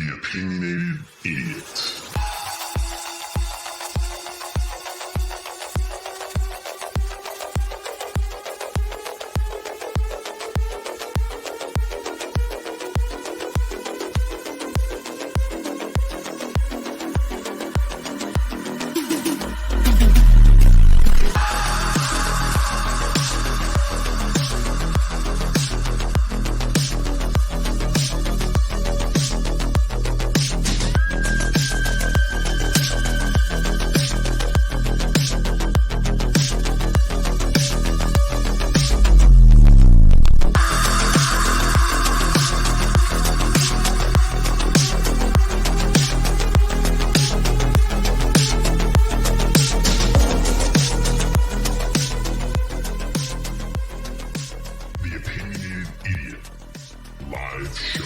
The Opinionated Idiot. The Opinionated Idiot live show.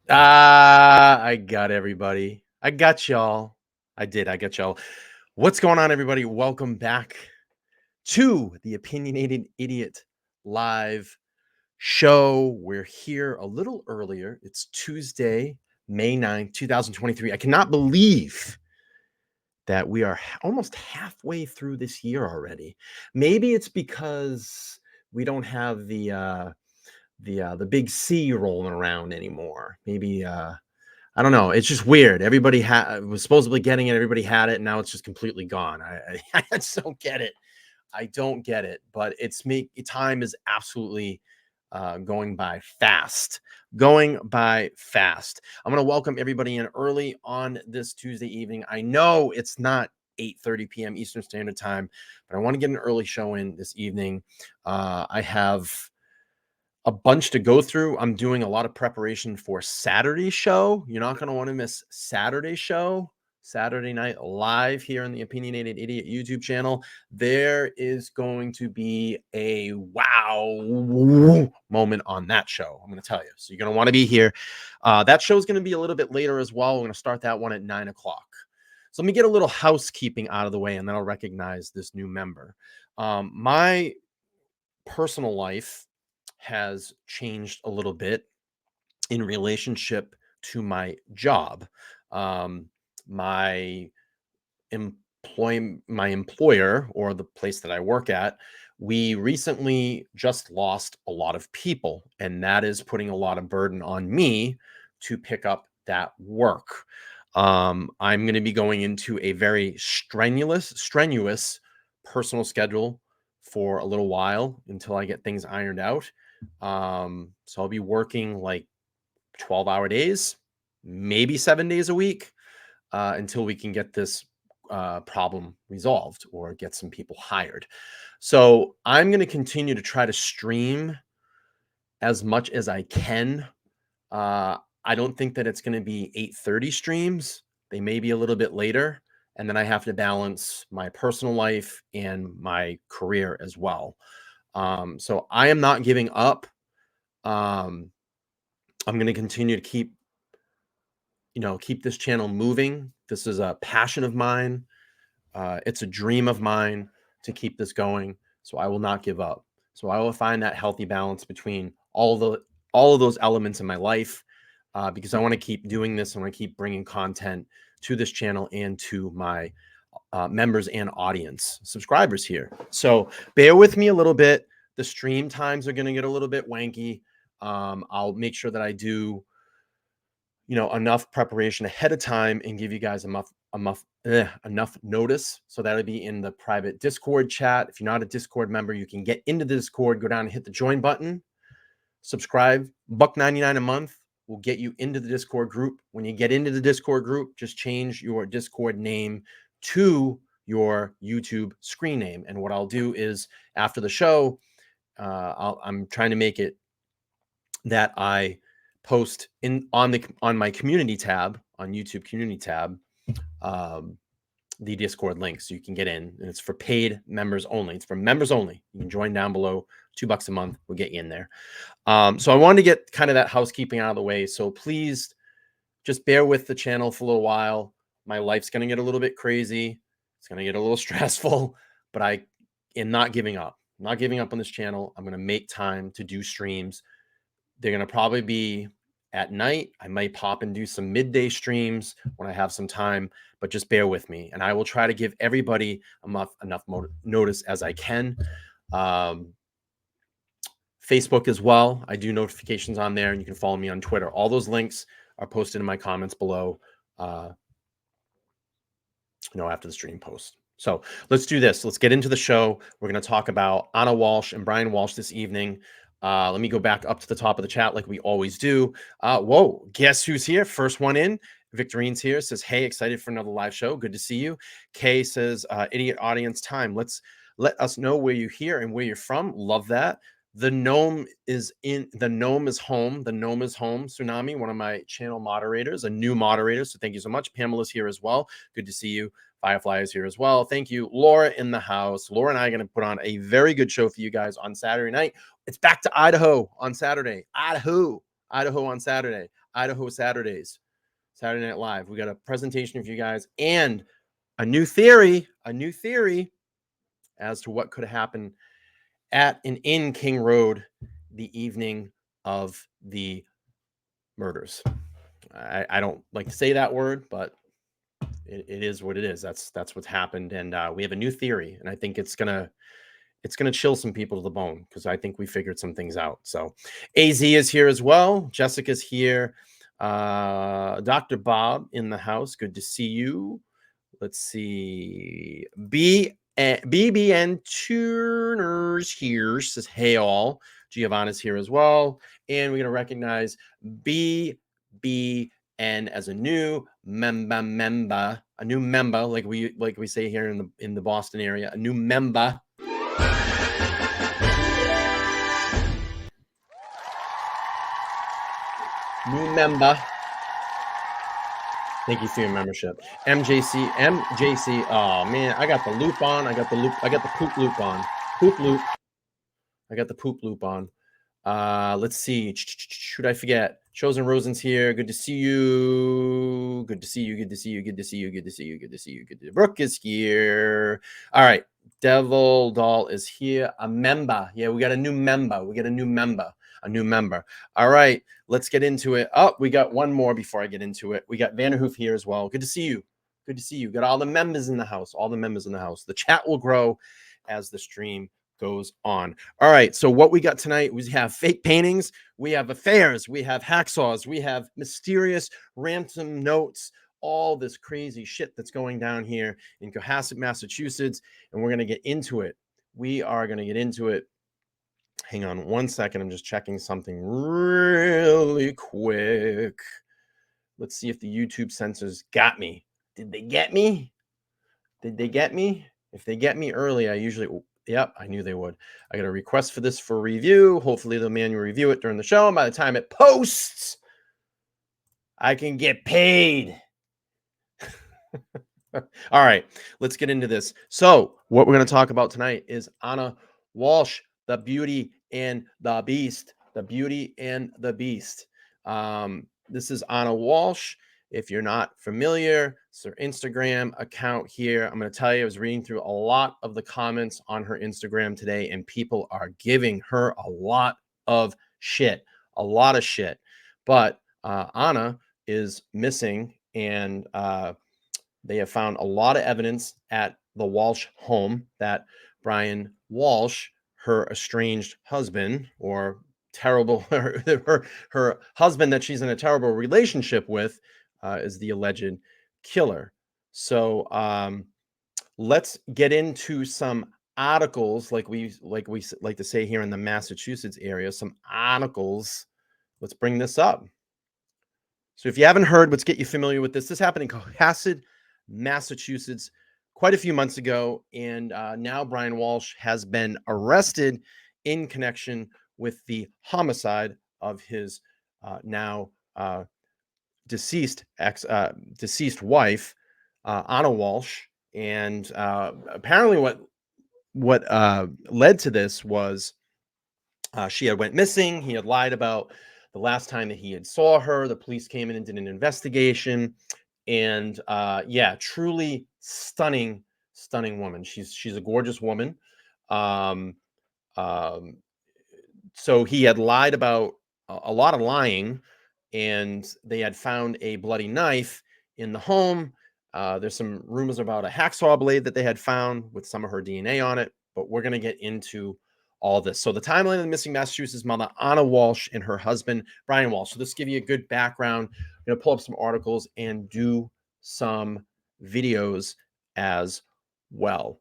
I got everybody. I got y'all. I got y'all. What's going on, everybody? Welcome back to the Opinionated Idiot live show. We're here a little earlier. It's Tuesday, May 9th, 2023. I cannot believe that we are almost halfway through this year already. Maybe it's because we don't have the big C rolling around anymore. Maybe I don't know. It's just weird. Everybody was supposedly getting it. Everybody had it, and now it's just completely gone. I just don't get it. I don't get it. But time is absolutely going by fast. Going by fast. I'm going to welcome everybody in early on this Tuesday evening. I know it's not 8:30 p.m. Eastern Standard Time, but I want to get an early show in this evening. I have a bunch to go through. I'm doing a lot of preparation for Saturday's show. You're not going to want to miss Saturday's show, Saturday night live here on the Opinionated Idiot YouTube channel. There is going to be a wow moment on that show, I'm going to tell you. So you're going to want to be here. That show is going to be a little bit later as well. We're going to start that one at 9 o'clock. So let me get a little housekeeping out of the way, and then I'll recognize this new member. My personal life has changed a little bit in relationship to my job. My employer, or the place that I work at, we recently just lost a lot of people, and that is putting a lot of burden on me to pick up that work. I'm going to be going into a very strenuous personal schedule for a little while until I get things ironed out. So I'll be working like 12-hour days, maybe 7 days a week, until we can get this problem resolved or get some people hired. So I'm going to continue to try to stream as much as I can. I don't think that it's going to be 8:30 streams. They may be a little bit later. And then I have to balance my personal life and my career as well. So I am not giving up. I'm going to continue to keep this channel moving. This is a passion of mine. It's a dream of mine to keep this going. So I will not give up. So I will find that healthy balance between all of those elements in my life, because I want to keep doing this. I want to keep bringing content to this channel and to my members and audience, subscribers here. So bear with me a little bit. The stream times are going to get a little bit wanky. I'll make sure that I do, enough preparation ahead of time and give you guys enough notice. So that'll be in the private Discord chat. If you're not a Discord member, you can get into the Discord, go down and hit the join button, subscribe, $1.99 a month will get you into the Discord group. When you get into the Discord group, just change your Discord name to your YouTube screen name. And what I'll do is after the show, I'm trying to make it that I post on my community tab, on YouTube community tab, the Discord link, so you can get in, and it's for paid members only. It's for members only. You can join down below. $2 a month will get you in there. So I wanted to get kind of that housekeeping out of the way. So please just bear with the channel for a little while. My life's going to get a little bit crazy. It's going to get a little stressful, but I am not giving up. I'm not giving up on this channel. I'm going to make time to do streams. They're going to probably be at night. I might pop and do some midday streams when I have some time, but just bear with me. And I will try to give everybody enough notice as I can. Facebook as well. I do notifications on there, and you can follow me on Twitter. All those links are posted in my comments below, after the stream post. So let's do this. Let's get into the show. We're going to talk about Anna Walshe and Brian Walshe this evening. Let me go back up to the top of the chat like we always do. Whoa, guess who's here? First one in. Victorine's here, says, hey, excited for another live show. Good to see you. Kay says, idiot audience time. Let us know where you're here and where you're from. Love that. The gnome is home. The gnome is home. Tsunami, one of my channel moderators, a new moderator. So thank you so much. Pamela's here as well. Good to see you. Firefly is here as well. Thank you. Laura in the house. Laura and I are going to put on a very good show for you guys on Saturday night. It's back to Idaho on Saturday. Idaho on Saturday. Idaho Saturdays. Saturday Night Live. We got a presentation for you guys and a new theory as to what could happen at and in King Road the evening of the murders. I don't like to say that word, but it is what it is. That's what's happened, and we have a new theory, and I think it's gonna chill some people to the bone because I think we figured some things out. So AZ is here as well. Jessica's here. Dr. Bob in the house. Good to see you. Let's see. BBN Tuners here, says, hey all. Giovanna's here as well. And we're going to recognize BBN as a new member, like we say here in the Boston area, a new member. New member. Thank you for your membership. MJC. Oh man, I got the loop on. I got the poop loop on. I got the poop loop on. Let's see. Should I forget? Chosen Rosen's here. Good to see you. Brooke is here. All right. Devil Doll is here. A member. Yeah, we got a new member. A new member. All right, let's get into it. Oh, we got one more before I get into it. We got Vanderhoof here as well. Good to see you. Got all the members in the house. The chat will grow as the stream goes on. All right, so what we got tonight, we have fake paintings, we have affairs, we have hacksaws, we have mysterious ransom notes, all this crazy shit that's going down here in Cohasset, Massachusetts, and we're going to get into it. Hang on one second. I'm just checking something really quick. Let's see if the YouTube censors got me. Did they get me? If they get me early, yep, I knew they would. I got a request for this for review. Hopefully they'll manually review it during the show. And by the time it posts, I can get paid. All right, let's get into this. So what we're going to talk about tonight is Anna Walshe, the Beauty and the Beast. This is Anna Walshe. If you're not familiar, it's her Instagram account here. I'm going to tell you, I was reading through a lot of the comments on her Instagram today, and people are giving her a lot of shit. But Anna is missing, and they have found a lot of evidence at the Walshe home that Brian Walshe, her estranged husband, or her husband that she's in a terrible relationship with, is the alleged killer. So let's get into some articles, like we like to say here in the Massachusetts area, some articles. Let's bring this up. So if you haven't heard, let's get you familiar with this. This happened in Cohasset, Massachusetts, quite a few months ago, and now Brian Walshe has been arrested in connection with the homicide of his now deceased wife, Anna Walshe. And apparently, what led to this was she had went missing. He had lied about the last time that he had saw her. The police came in and did an investigation. And yeah, truly stunning woman. She's a gorgeous woman. Um, so he had lied about a lot of lying, and they had found a bloody knife in the home. There's some rumors about a hacksaw blade that they had found with some of her DNA on it, but we're going to get into all this. So the timeline of the missing Massachusetts mother, Anna Walshe, and her husband, Brian Walshe. So this give you a good background. I'm going to pull up some articles and do some videos as well.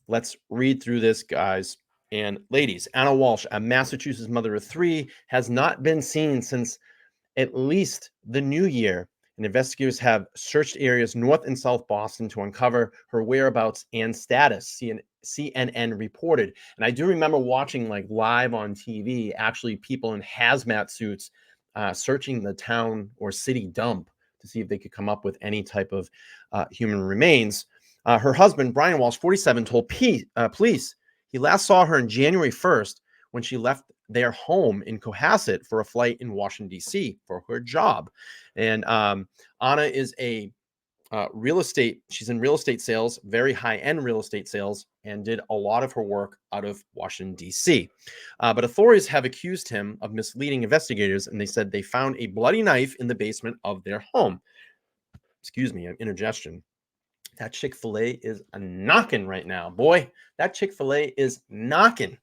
Let's read through this, guys and ladies. Anna Walshe, a Massachusetts mother of three, has not been seen since at least the new year, and investigators have searched areas north and south Boston to uncover her whereabouts and status, CNN reported. And I do remember watching, like, live on TV, actually people in hazmat suits searching the town or city dump to see if they could come up with any type of human remains. Her husband, Brian Walshe, 47, told police he last saw her on January 1st when she left their home in Cohasset for a flight in Washington, D.C. for her job. And Anna is a real estate. She's in real estate sales, very high-end real estate sales, and did a lot of her work out of Washington, D.C. But authorities have accused him of misleading investigators, and they said they found a bloody knife in the basement of their home. Excuse me, indigestion. That Chick-fil-A is a knocking right now, boy. That Chick-fil-A is knocking.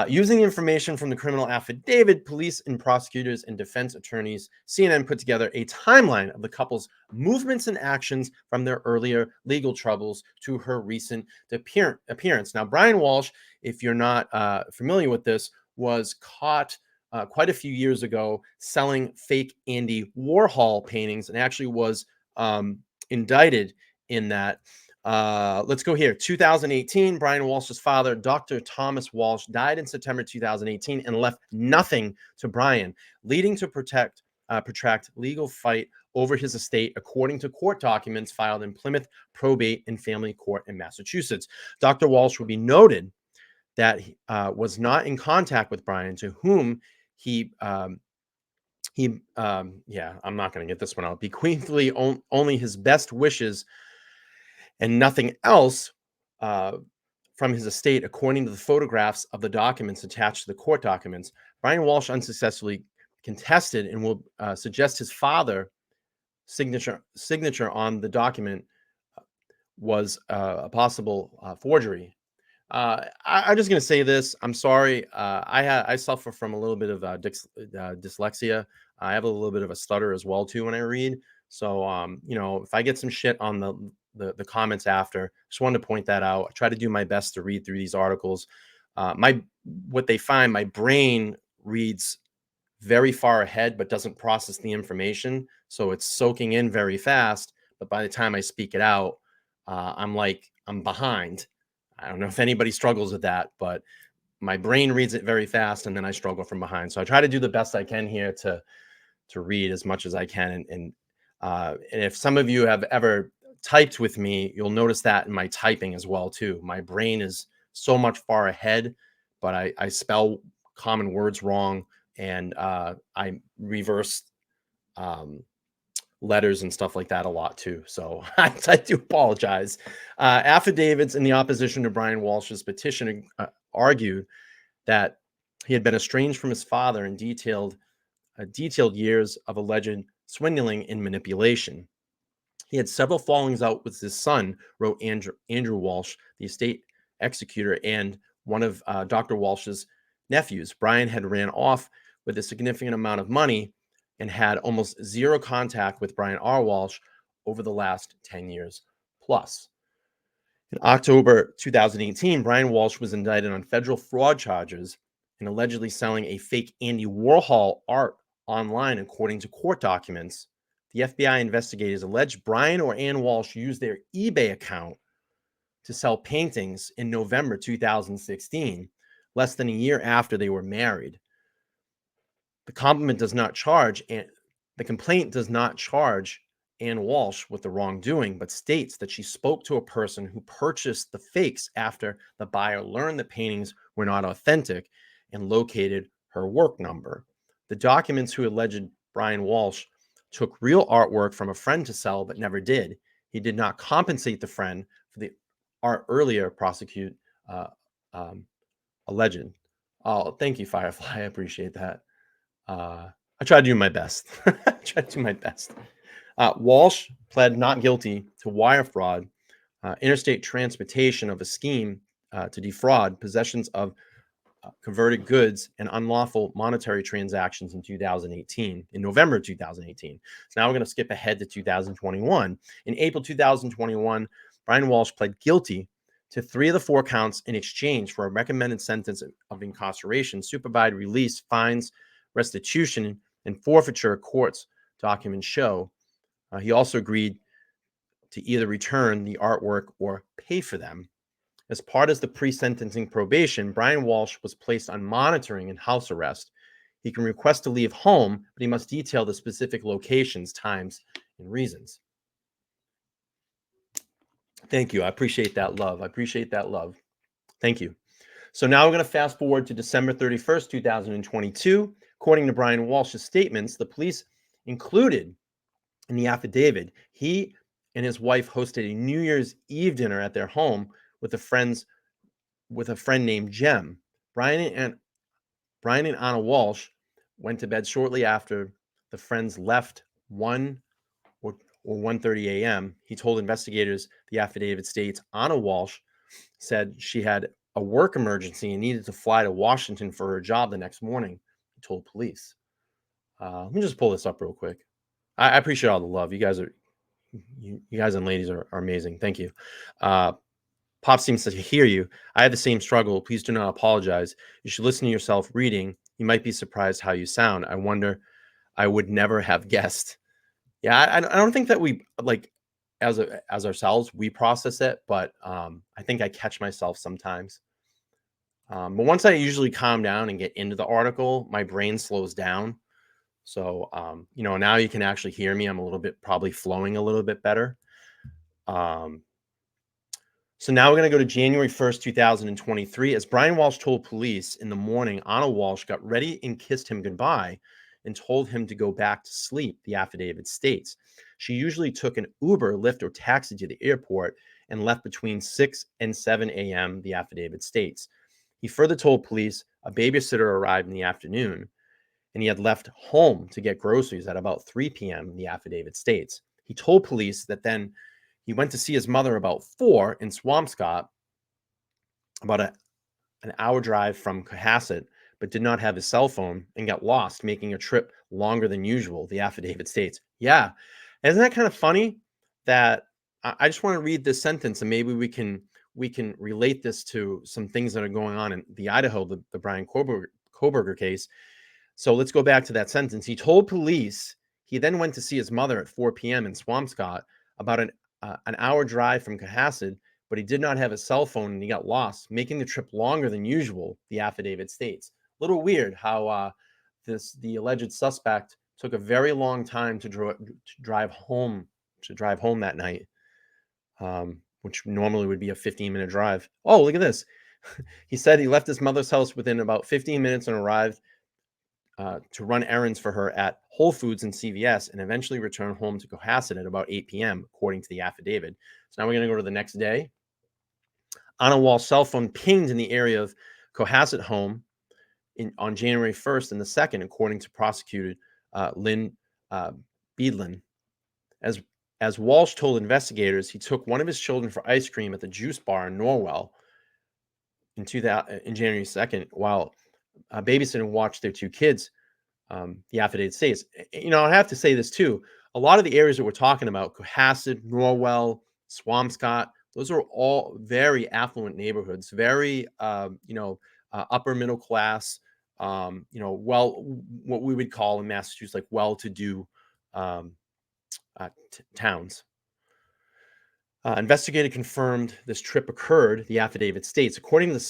Using information from the criminal affidavit, police and prosecutors and defense attorneys, CNN put together a timeline of the couple's movements and actions from their earlier legal troubles to her recent appearance. Now, Brian Walshe, if you're not familiar with this, was caught quite a few years ago selling fake Andy Warhol paintings, and actually was indicted in that. Let's go here. 2018, Brian Walshe's father, Dr. Thomas Walshe, died in September 2018 and left nothing to Brian, leading to protract legal fight over his estate, according to court documents filed in Plymouth Probate and Family Court in Massachusetts. Dr. Walshe would be noted that he was not in contact with Brian, to whom he I'm not going to get this one out, bequeathed only his best wishes and nothing else from his estate, according to the photographs of the documents attached to the court documents. Brian Walshe unsuccessfully contested and will suggest his father's signature on the document was a possible forgery. I'm just going to say this. I'm sorry. I suffer from a little bit of dyslexia. I have a little bit of a stutter as well too when I read. So if I get some shit on the comments after, just wanted to point that out. I try to do my best to read through these articles. What they find, my brain reads very far ahead, but doesn't process the information. So it's soaking in very fast. But by the time I speak it out, I'm behind. I don't know if anybody struggles with that, but my brain reads it very fast, and then I struggle from behind. So I try to do the best I can here to read as much as I can. And if some of you have ever typed with me, you'll notice that in my typing as well too. My brain is so much far ahead, but I spell common words wrong, and I reverse letters and stuff like that a lot too. So I do apologize. Affidavits in the opposition to Brian Walshe's petition argued that he had been estranged from his father and detailed years of alleged swindling and manipulation. He had several fallings out with his son, wrote Andrew Walshe, the estate executor and one of Dr. Walshe's nephews. Brian had ran off with a significant amount of money and had almost zero contact with Brian R. Walshe over the last 10 years plus. In October 2018, Brian Walshe was indicted on federal fraud charges and allegedly selling a fake Andy Warhol art online, according to court documents. The FBI investigators alleged Brian or Ann Walshe used their eBay account to sell paintings in November 2016, less than a year after they were married. The complaint does not charge Ann Walshe with the wrongdoing, but states that she spoke to a person who purchased the fakes after the buyer learned the paintings were not authentic and located her work number. The documents who alleged Brian Walshe took real artwork from a friend to sell, but never did. He did not compensate the friend for the art earlier, prosecutors Alleged. Oh, thank you, Firefly. I appreciate that. I try to do my best. I try to do my best. Walshe pled not guilty to wire fraud, interstate transportation of a scheme to defraud, possessions of converted goods, and unlawful monetary transactions in 2018, in November 2018. So now we're going to skip ahead to 2021. In April 2021, Brian Walshe pled guilty to 3 of the 4 counts in exchange for a recommended sentence of incarceration, supervised release, fines, restitution, and forfeiture. Court's documents show. He also agreed to either return the artwork or pay for them. As part of the pre-sentencing probation, Brian Walshe was placed on monitoring and house arrest. He can request to leave home, but he must detail the specific locations, times, and reasons. Thank you. I appreciate that love. I appreciate that love. Thank you. So now we're going to fast forward to December 31st, 2022. According to Brian Walsh's statements, the police included in the affidavit, he and his wife hosted a New Year's Eve dinner at their home with a friend named Jem. Brian and Anna Walshe went to bed shortly after the friends left 1 or 1:30 a.m. He told investigators, the affidavit states, Anna Walshe said she had a work emergency and needed to fly to Washington for her job the next morning. He told police. Let me just pull this up real quick. I appreciate all the love. You guys and ladies are amazing. Thank you. Pop seems to hear you. I had the same struggle. Please do not apologize. You should listen to yourself reading. You might be surprised how you sound. I wonder, I would never have guessed. Yeah, I don't think that we, like, as ourselves, we process it, but I think I catch myself sometimes. But once I usually calm down and get into the article, my brain slows down. So, now you can actually hear me. I'm a little bit probably flowing a little bit better. So now we're going to go to January 1st, 2023. As Brian Walshe told police in the morning, Anna Walshe got ready and kissed him goodbye and told him to go back to sleep, the affidavit states. She usually took an Uber, Lyft, or taxi to the airport and left between 6 and 7 a.m., the affidavit states. He further told police a babysitter arrived in the afternoon and he had left home to get groceries at about 3 p.m., the affidavit states. He told police that then he went to see his mother about 4 in Swampscott, about an hour drive from Cohasset, but did not have his cell phone and got lost, making a trip longer than usual, the affidavit states. Yeah. Isn't that kind of funny? That I just want to read this sentence and maybe we can relate this to some things that are going on in the Idaho, the Brian Koberger case. So let's go back to that sentence. He told police he then went to see his mother at 4 p.m. in Swampscott, about an hour drive from Cohasset, but he did not have a cell phone and he got lost, making the trip longer than usual, the affidavit states. A little weird how the alleged suspect took a very long time to drive home that night, which normally would be a 15-minute drive. Oh, look at this. He said he left his mother's house within about 15 minutes and arrived to run errands for her at Whole Foods and CVS, and eventually return home to Cohasset at about 8 p.m., according to the affidavit. So now we're going to go to the next day. Anna Walsh's cell phone pinged in the area of Cohasset home on January 1st and the 2nd, according to prosecutor Lynn Beedlin. As Walshe told investigators, he took one of his children for ice cream at the juice bar in Norwell in January 2nd, while babysitting watched their 2 kids. The affidavit states. I have to say this too. A lot of the areas that we're talking about, Cohasset, Norwell, Swampscott, those are all very affluent neighborhoods, very, upper middle class, what we would call in Massachusetts, like well-to-do towns. Investigator confirmed this trip occurred, the affidavit states. According to the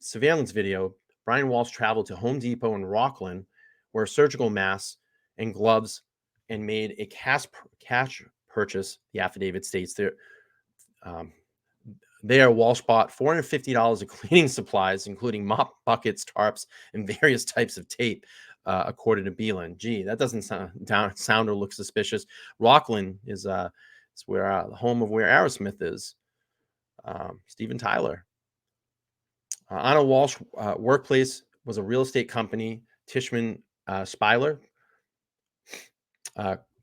surveillance video, Brian Walshe traveled to Home Depot in Rockland, where a surgical mask and gloves, and made a cash purchase, the affidavit states. There, Walshe bought $450 of cleaning supplies, including mop buckets, tarps, and various types of tape, according to Beelan. Gee, that doesn't sound or look suspicious. Rockland is where the home of where Aerosmith is. Steven Tyler. Anna Walshe workplace was a real estate company. Tishman Speiler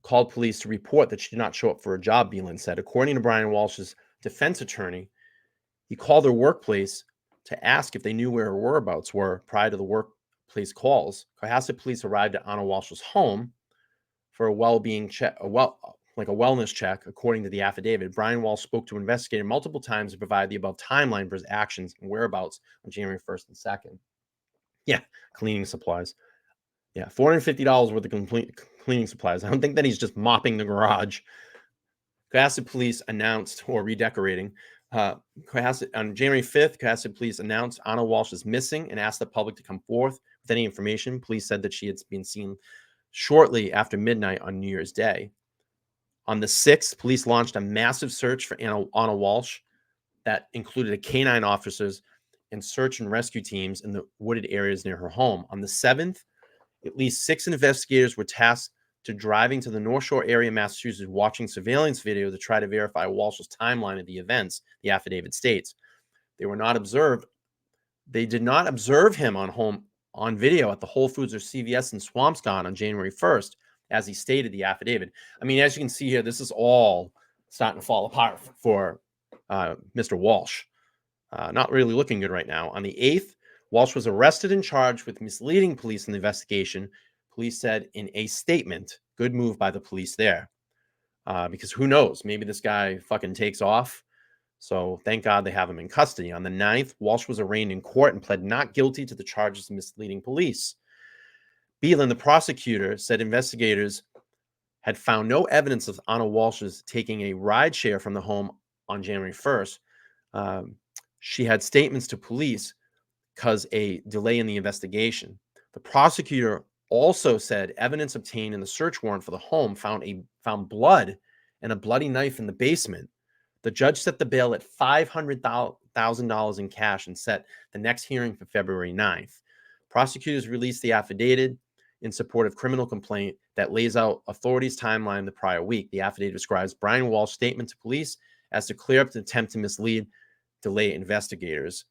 called police to report that she did not show up for a job, Beelan said. According to Brian Walsh's defense attorney, he called her workplace to ask if they knew where her whereabouts were prior to the workplace calls. Cohasset police arrived at Anna Walsh's home for a well-being check, a wellness check, according to the affidavit. Brian Walshe spoke to an investigator multiple times to provide the above timeline for his actions and whereabouts on January 1st and 2nd. Yeah, cleaning supplies. Yeah, $450 worth of cleaning supplies. I don't think that he's just mopping the garage. Cohasset police announced, or redecorating, Cohasset, on January 5th, Cohasset police announced Anna Walshe is missing and asked the public to come forth with any information. Police said that she had been seen shortly after midnight on New Year's Day. On the 6th, police launched a massive search for Anna Walshe that included canine officers and search and rescue teams in the wooded areas near her home. On the 7th, at least 6 investigators were tasked to driving to the North Shore area, Massachusetts, watching surveillance video to try to verify Walsh's timeline of the events, the affidavit states. They were not observed. They did not observe him on video at the Whole Foods or CVS in Swampscott on January 1st, as he stated the affidavit. I mean, as you can see here, this is all starting to fall apart for Mr. Walshe. Not really looking good right now. On the 8th, Walshe was arrested and charged with misleading police in the investigation. Police said in a statement, good move by the police there. Because who knows, maybe this guy fucking takes off. So thank God they have him in custody. On the 9th, Walshe was arraigned in court and pled not guilty to the charges of misleading police. Beelan, the prosecutor, said investigators had found no evidence of Anna Walsh's taking a ride share from the home on January 1st. She had statements to police because a delay in the investigation. The prosecutor also said evidence obtained in the search warrant for the home found blood and a bloody knife in the basement. The judge set the bail at $500,000 in cash and set the next hearing for February 9th. Prosecutors released the affidavit in support of criminal complaint that lays out authorities' timeline the prior week. The affidavit describes Brian Walsh's statement to police as to clear up the attempt to mislead, delay investigators.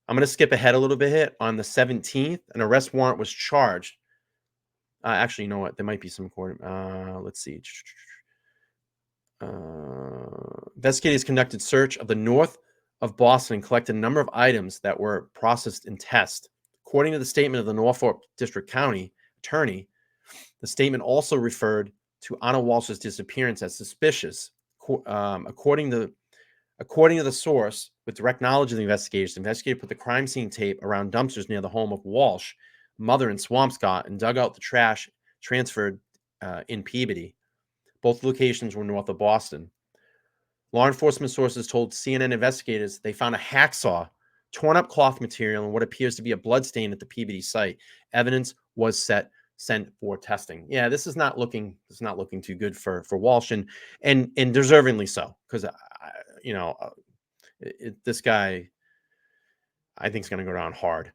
I'm going to skip ahead a little bit here. On the 17th, an arrest warrant was charged. Actually, you know what? There might be some court. Let's see. Investigators conducted search of the north of Boston and collected a number of items that were processed in test. According to the statement of the Norfolk District County attorney, the statement also referred to Anna Walsh's disappearance as suspicious. According to the source, with direct knowledge of the investigation, the investigator put the crime scene tape around dumpsters near the home of Walshe, mother in Swampscott, and dug out the trash transferred in Peabody. Both locations were north of Boston. Law enforcement sources told CNN investigators they found a hacksaw, torn up cloth material, and what appears to be a blood stain at the Peabody site. Evidence was sent for testing. Yeah, this is not looking too good for Walshe, and deservingly so, because this guy, I think, is going to go down hard.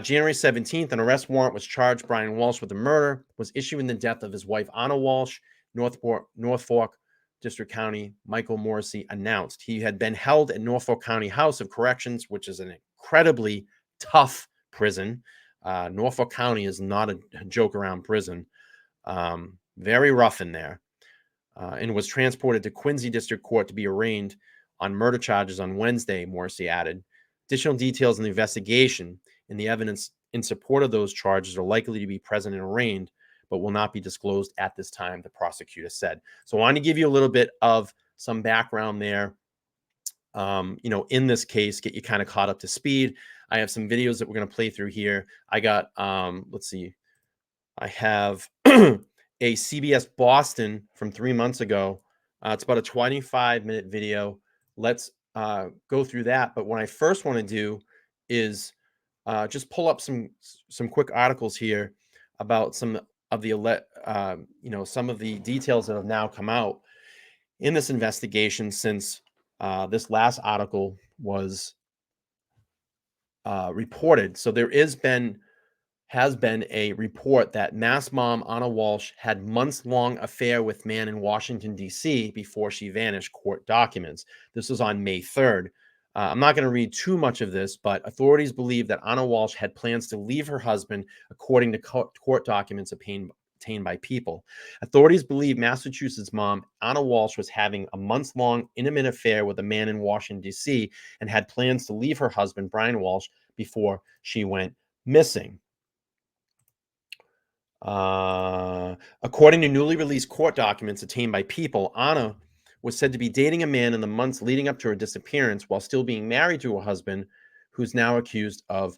January 17th, an arrest warrant was charged Brian Walshe with the murder, was issued in the death of his wife, Anna Walshe. Norfolk District County, Michael Morrissey announced he had been held at Norfolk County House of Corrections, which is an incredibly tough prison. Norfolk County is not a joke around prison. Very rough in there. And was transported to Quincy District Court to be arraigned on murder charges on Wednesday, Morrissey added. Additional details in the investigation and the evidence in support of those charges are likely to be present and arraigned, but will not be disclosed at this time, the prosecutor said. So I wanted to give you a little bit of some background there, in this case, get you kind of caught up to speed. I have some videos that we're going to play through here. I got, let's see, I have a CBS Boston from 3 months ago. It's about a 25-minute video. Let's go through that. But what I first want to do is just pull up some quick articles here about some of the details that have now come out in this investigation since this last article was reported. So there has been a report that mass mom Anna Walshe had months-long affair with man in Washington, D.C. before she vanished, court documents. This was on May 3rd. I'm not going to read too much of this, but authorities believe that Anna Walshe had plans to leave her husband, according to court documents obtained by People. Authorities believe Massachusetts mom Anna Walshe was having a months-long intimate affair with a man in Washington, D.C., and had plans to leave her husband, Brian Walshe, before she went missing. According to newly released court documents obtained by People, Anna was said to be dating a man in the months leading up to her disappearance while still being married to her husband, who's now accused of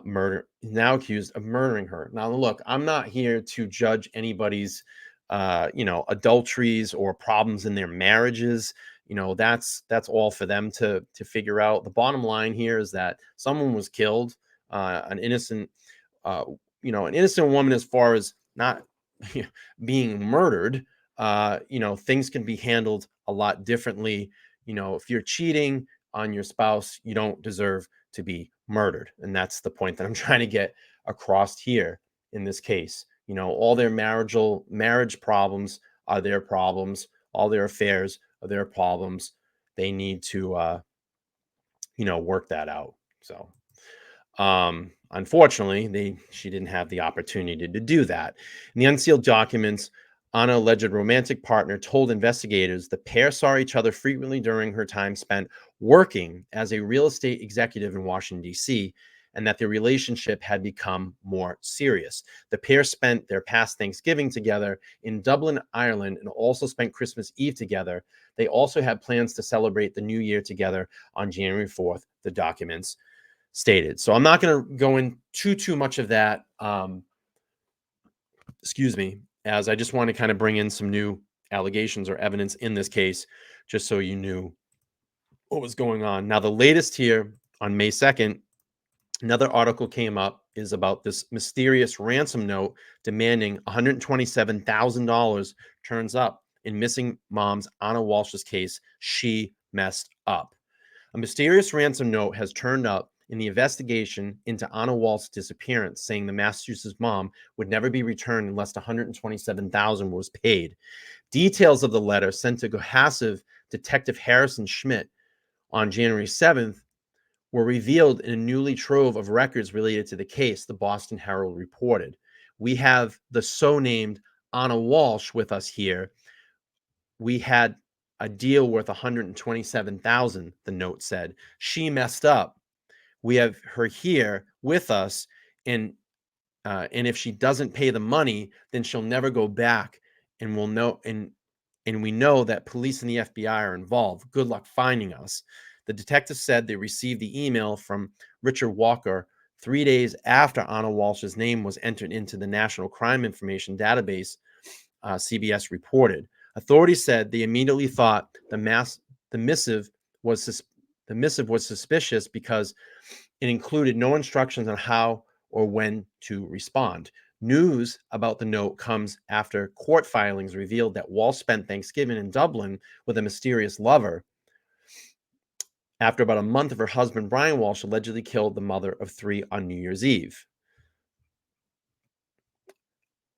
murdering her. Now, look, I'm not here to judge anybody's, adulteries or problems in their marriages. That's all for them to figure out. The bottom line here is that someone was killed, an innocent, an innocent woman, as far as not being murdered. Things can be handled a lot differently. If you're cheating on your spouse, you don't deserve to be murdered. And that's the point that I'm trying to get across here in this case. All their marriage problems are their problems. All their affairs are their problems. They need to, work that out. So, unfortunately, she didn't have the opportunity to do that. In the unsealed documents, Anna's alleged romantic partner told investigators the pair saw each other frequently during her time spent working as a real estate executive in Washington, D.C., and that their relationship had become more serious. The pair spent their past Thanksgiving together in Dublin, Ireland, and also spent Christmas Eve together. They also had plans to celebrate the New Year together on January 4th, the documents stated. So I'm not going to go into too much of that. As I just want to kind of bring in some new allegations or evidence in this case, just so you knew what was going on. Now, the latest here on May 2nd, another article came up, is about this mysterious ransom note demanding $127,000 turns up in missing mom's Anna Walshe's case. She messed up. A mysterious ransom note has turned up in the investigation into Anna Walsh's disappearance, saying the Massachusetts mom would never be returned unless $127,000 was paid. Details of the letter sent to Cohasset Detective Harrison Schmidt on January 7th were revealed in a newly trove of records related to the case, the Boston Herald reported. We have the so-named Anna Walshe with us here. We had a deal worth $127,000, the note said. She messed up. We have her here with us, and if she doesn't pay the money, then she'll never go back, and we'll know. And we know that police and the FBI are involved. Good luck finding us. The detective said they received the email from Richard Walker 3 days after Anna Walsh's name was entered into the National Crime Information Database, CBS reported. Authorities said they immediately thought the missive was suspicious because it included no instructions on how or when to respond. News about the note comes after court filings revealed that Walsh spent Thanksgiving in Dublin with a mysterious lover after about a month of her husband, Brian Walshe, allegedly killed the mother of 3 on New Year's Eve.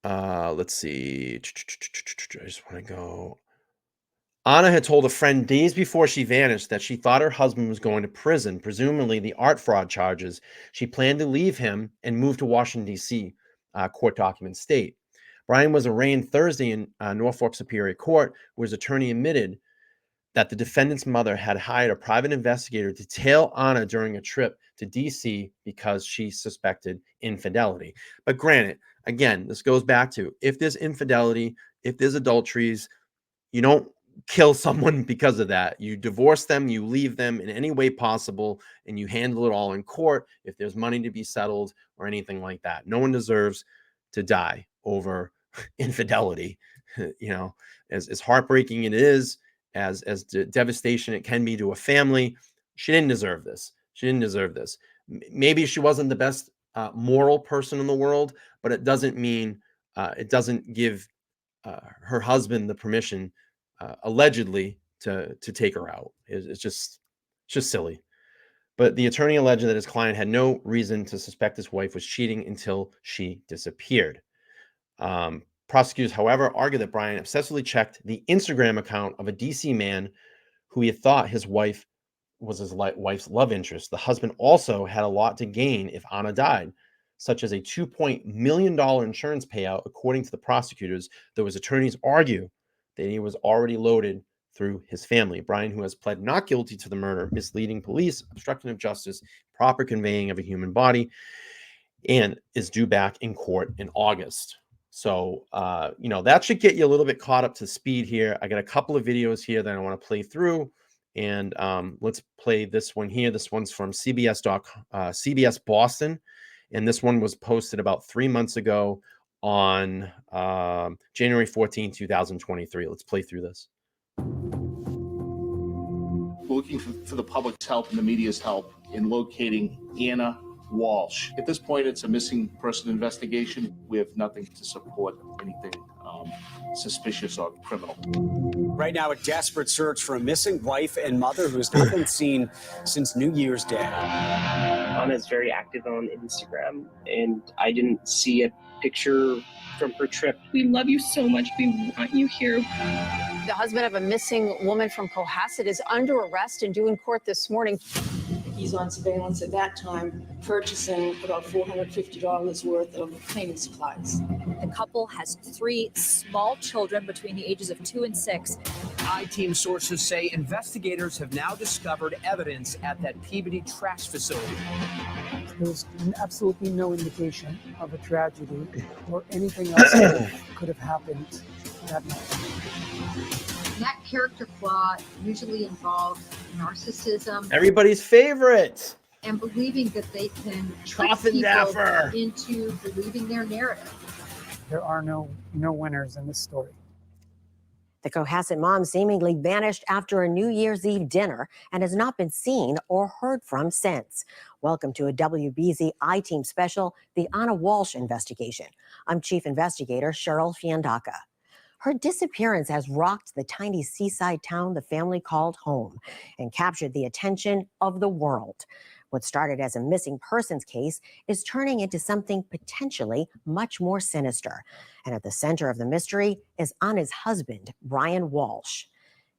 Let's see. I just want to go. Anna had told a friend days before she vanished that she thought her husband was going to prison, presumably the art fraud charges. She planned to leave him and move to Washington, D.C., court documents state. Brian was arraigned Thursday in Norfolk Superior Court, where his attorney admitted that the defendant's mother had hired a private investigator to tail Anna during a trip to D.C. because she suspected infidelity. But granted, again, this goes back to, if there's infidelity, if there's adulteries, you don't kill someone because of that. You divorce them, you leave them in any way possible, and you handle it all in court if there's money to be settled or anything like that. No one deserves to die over infidelity. As heartbreaking it is, as devastation it can be to a family, she didn't deserve this. She didn't deserve this. Maybe she wasn't the best moral person in the world, but it doesn't mean it doesn't give her husband the permission, allegedly, to take her out. It's just silly. But the attorney alleged that his client had no reason to suspect his wife was cheating until she disappeared. Prosecutors, however, argued that Brian obsessively checked the Instagram account of a DC man who he thought his wife was his wife's love interest. The husband also had a lot to gain if Anna died, such as a $2 million insurance payout, according to the prosecutors, though his attorneys argue that he was already loaded through his family. Brian, who has pled not guilty to the murder, misleading police, obstruction of justice, proper conveying of a human body, and is due back in court in August. So, that should get you a little bit caught up to speed here. I got a couple of videos here that I want to play through, and let's play this one here. This one's from CBS Boston, and this one was posted about 3 months ago on January 14, 2023. Let's play through this. We're looking for the public's help and the media's help in locating Anna Walshe. At this point, it's a missing person investigation. We have nothing to support anything suspicious or criminal. Right now, a desperate search for a missing wife and mother who has not been seen since New Year's Day. Anna's very active on Instagram, and I didn't see a picture from her trip. We love you so much. We want you here. The husband of a missing woman from Cohasset is under arrest and due in court this morning. He's on surveillance at that time, purchasing about $450 worth of cleaning supplies. The couple has 3 small children between the ages of 2 and 6. I-team sources say investigators have now discovered evidence at that Blvd trash facility. There's absolutely no indication of a tragedy or anything else that could have happened that night. That character flaw usually involves narcissism. Everybody's favorite. And believing that they can trick Coffin-daffer people into believing their narrative. There are no winners in this story. The Cohasset mom seemingly vanished after a New Year's Eve dinner and has not been seen or heard from since. Welcome to a WBZ I-Team special, the Anna Walshe investigation. I'm Chief Investigator Cheryl Fiandaca. Her disappearance has rocked the tiny seaside town the family called home and captured the attention of the world. What started as a missing persons case is turning into something potentially much more sinister. And at the center of the mystery is Anna's husband, Brian Walshe.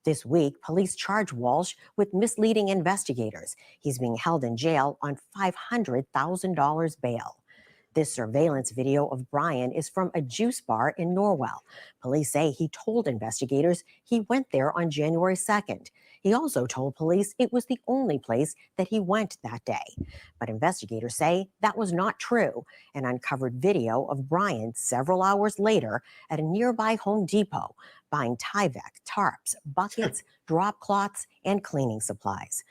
This week, police charged Walshe with misleading investigators. He's being held in jail on $500,000 bail. This surveillance video of Brian is from a juice bar in Norwell. Police say he told investigators he went there on January 2nd. He also told police it was the only place that he went that day. But investigators say that was not true and uncovered video of Brian several hours later at a nearby Home Depot buying Tyvek, tarps, buckets, drop cloths, and cleaning supplies.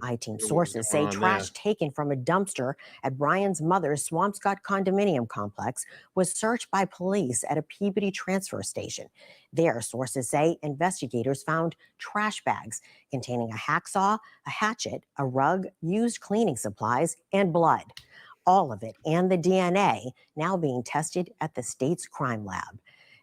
I-Team sources say trash taken from a dumpster at Brian's mother's Swampscott condominium complex was searched by police at a Blvd transfer station. There, sources say investigators found trash bags containing a hacksaw, a hatchet, a rug, used cleaning supplies, and blood. All of it and the DNA now being tested at the state's crime lab.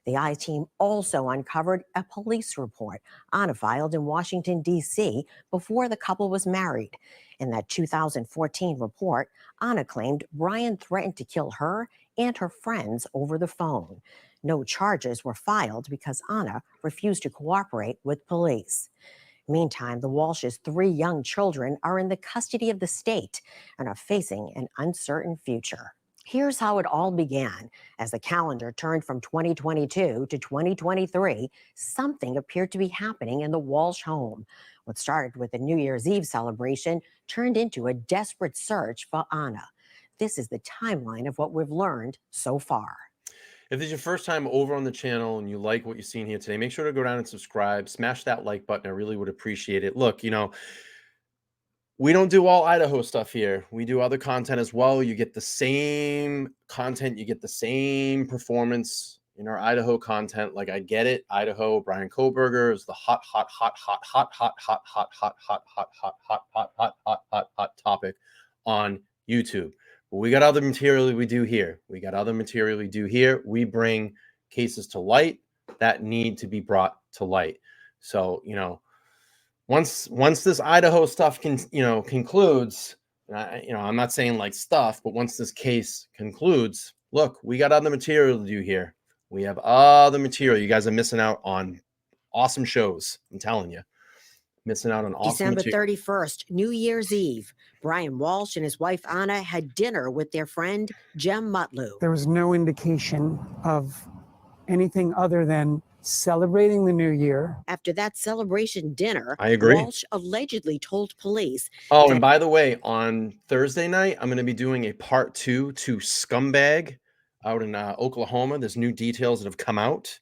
The I-Team also uncovered a police report Anna filed in Washington, D.C. before the couple was married. In that 2014 report, Anna claimed Brian threatened to kill her and her friends over the phone. No charges were filed because Anna refused to cooperate with police. Meantime, the Walshes' 3 young children are in the custody of the state and are facing an uncertain future. Here's how it all began. As the calendar turned from 2022 to 2023, something appeared to be happening in the Walshe home. What started with a New Year's Eve celebration turned into a desperate search for Anna. This is the timeline of what we've learned so far. If this is your first time over on the channel and you like what you've seen here today, make sure to go down and subscribe, smash that like button. I really would appreciate it. Look, we don't do all Idaho stuff here. We do other content as well. You get the same content. You get the same performance in our Idaho content. Like, I get it. Idaho, Brian Koberger is the hot topic on YouTube. But we got other material we do here. We bring cases to light that need to be brought to light. So, once this Idaho stuff concludes, I'm not saying like stuff, but once this case concludes, look, we got other material to do here. We have other material. You guys are missing out on awesome shows. I'm telling you. Missing out on awesome December material. 31st, New Year's Eve. Brian Walshe and his wife Anna had dinner with their friend Jem Mutlu. There was no indication of anything other than celebrating the new year. After that celebration dinner, I agree. Walshe allegedly told police. Oh, and by the way, on Thursday night, I'm going to be doing a part 2 to Scumbag out in Oklahoma. There's new details that have come out,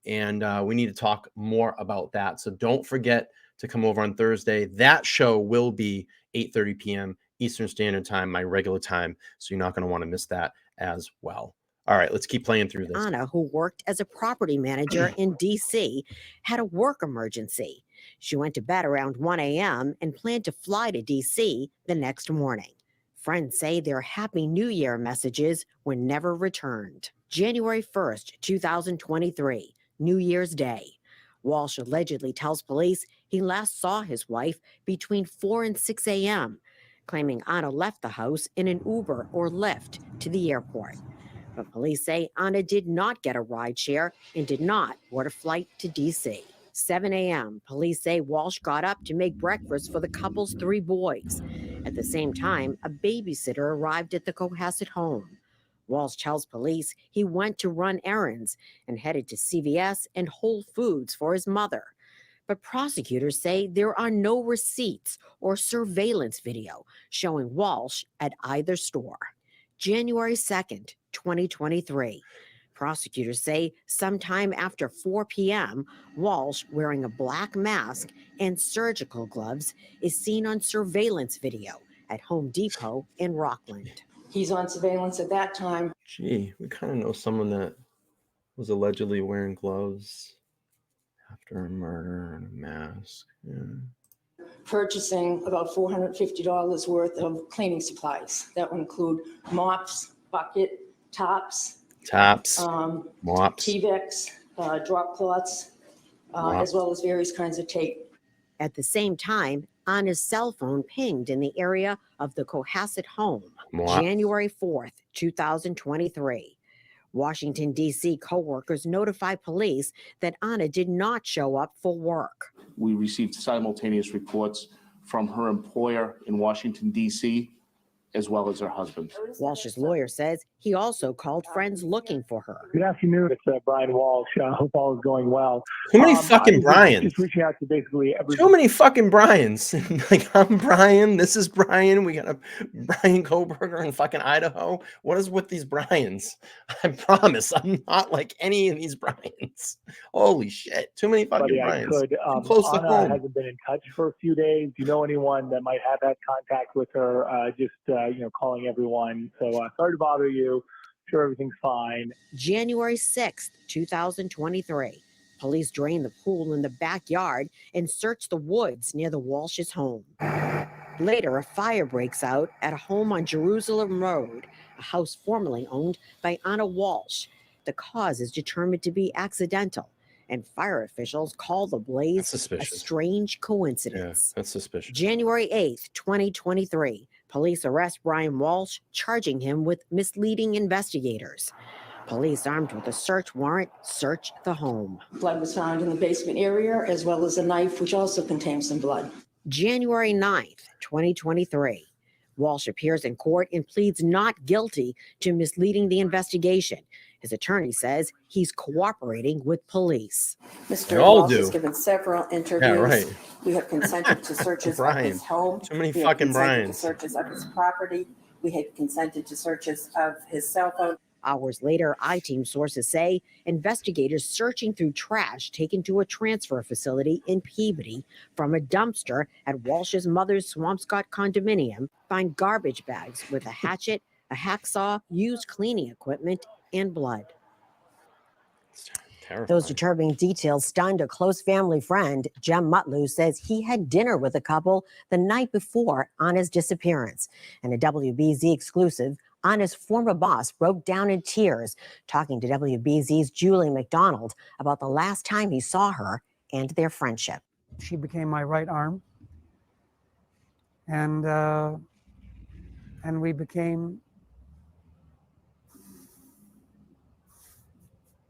and we need to talk more about that. So don't forget to come over on Thursday. That show will be 8:30 p.m. Eastern Standard Time, my regular time. So you're not going to want to miss that as well. All right, let's keep playing through this. Anna, who worked as a property manager in D.C., had a work emergency. She went to bed around 1 a.m. and planned to fly to D.C. the next morning. Friends say their Happy New Year messages were never returned. January 1st, 2023, New Year's Day. Walshe allegedly tells police he last saw his wife between 4 and 6 a.m., claiming Anna left the house in an Uber or Lyft to the airport. But police say Anna did not get a ride share and did not board a flight to D.C. 7 a.m., police say Walshe got up to make breakfast for the couple's 3 boys. At the same time, a babysitter arrived at the Cohasset home. Walshe tells police he went to run errands and headed to CVS and Whole Foods for his mother. But prosecutors say there are no receipts or surveillance video showing Walshe at either store. January 2nd, 2023. Prosecutors say sometime after 4 p.m., Walshe, wearing a black mask and surgical gloves, is seen on surveillance video at Home Depot in Rockland. He's on surveillance at that time. Gee, we kind of know someone that was allegedly wearing gloves after a murder and a mask. Yeah. Purchasing about $450 worth of cleaning supplies. That would include mops, bucket, tops, mops, T-Vex, drop cloths, as well as various kinds of tape. At the same time, Anna's cell phone pinged in the area of the Cohasset home. January 4th, 2023. Washington, D.C. co-workers notified police that Anna did not show up for work. We received simultaneous reports from her employer in Washington, D.C., as well as her husband. Walsh's lawyer says he also called friends looking for her. Good afternoon. It's Brian Walshe. I hope all is going well. Too many fucking Brians. Just reaching out to basically every. Too many fucking Brians. Like, I'm Brian. This is Brian. We got a Brian Koberger in fucking Idaho. What is with these Brians? I promise I'm not like any of these Brians. Holy shit. Too many fucking Brians. Too close to home. Anna hasn't been in touch for a few days. Do you know anyone that might have had contact with her? Calling everyone. So sorry to bother you. Sure, everything's fine. January 6th, 2023. Police drained the pool in the backyard and searched the woods near the Walsh's home. Later, a fire breaks out at a home on Jerusalem Road, a house formerly owned by Anna Walshe. The cause is determined to be accidental, and fire officials call the blaze a strange coincidence. Yeah, that's suspicious. January 8th, 2023. Police arrest Brian Walshe, charging him with misleading investigators. Police armed with a search warrant search the home. Blood was found in the basement area, as well as a knife, which also contains some blood. January 9th, 2023. Walshe appears in court and pleads not guilty to misleading the investigation. His attorney says he's cooperating with police. Mr. Walshe has given several interviews. Yeah, right. We have consented to searches of his home. Too many we fucking have consented Brians. to searches of his property. We had consented to searches of his cell phone. Hours later, I-Team sources say investigators searching through trash taken to a transfer facility in Peabody from a dumpster at Walsh's mother's Swampscott condominium find garbage bags with a hatchet, a hacksaw, used cleaning equipment, and blood. Those disturbing details stunned a close family friend. Jem Mutlu says he had dinner with the couple the night before Anna's disappearance. And a WBZ exclusive, Anna's former boss broke down in tears, talking to WBZ's Julie McDonald about the last time he saw her and their friendship. She became my right arm, and we became.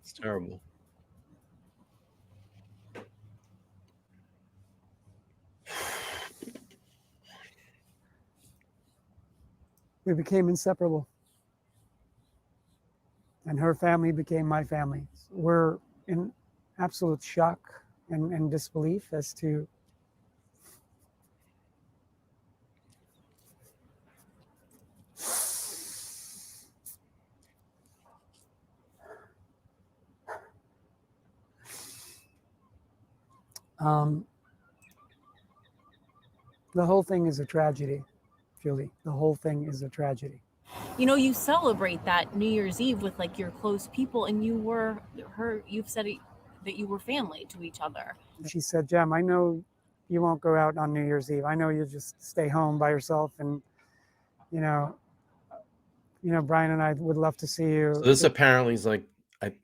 It's terrible. we became inseparable. And her family became my family. We're in absolute shock and disbelief as to the whole thing is a tragedy, Julie. The whole thing is a tragedy. You know, you celebrate that New Year's Eve with like your close people, and you've said that you were family to each other. She said, Jem, I know you won't go out on New Year's Eve. I know you'll just stay home by yourself. And, you know, Brian and I would love to see you. So this apparently is like,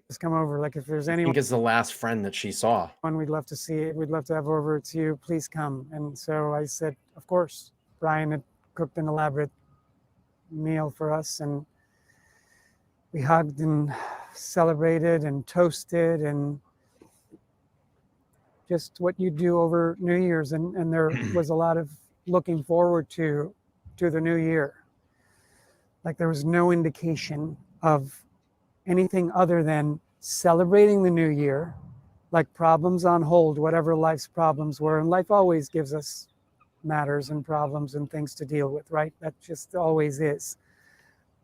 just come over. Like if there's I anyone. think it's the last friend that she saw. We'd love to see it. We'd love to have over. It's you. Please come. And so I said, of course. Brian had cooked an elaborate meal for us, and we hugged and celebrated and toasted and just what you do over New Year's. And there was a lot of looking forward to the new year. Like there was no indication of anything other than celebrating the new year, like problems on hold, whatever life's problems were. And life always gives us matters and problems and things to deal with, right? That just always is.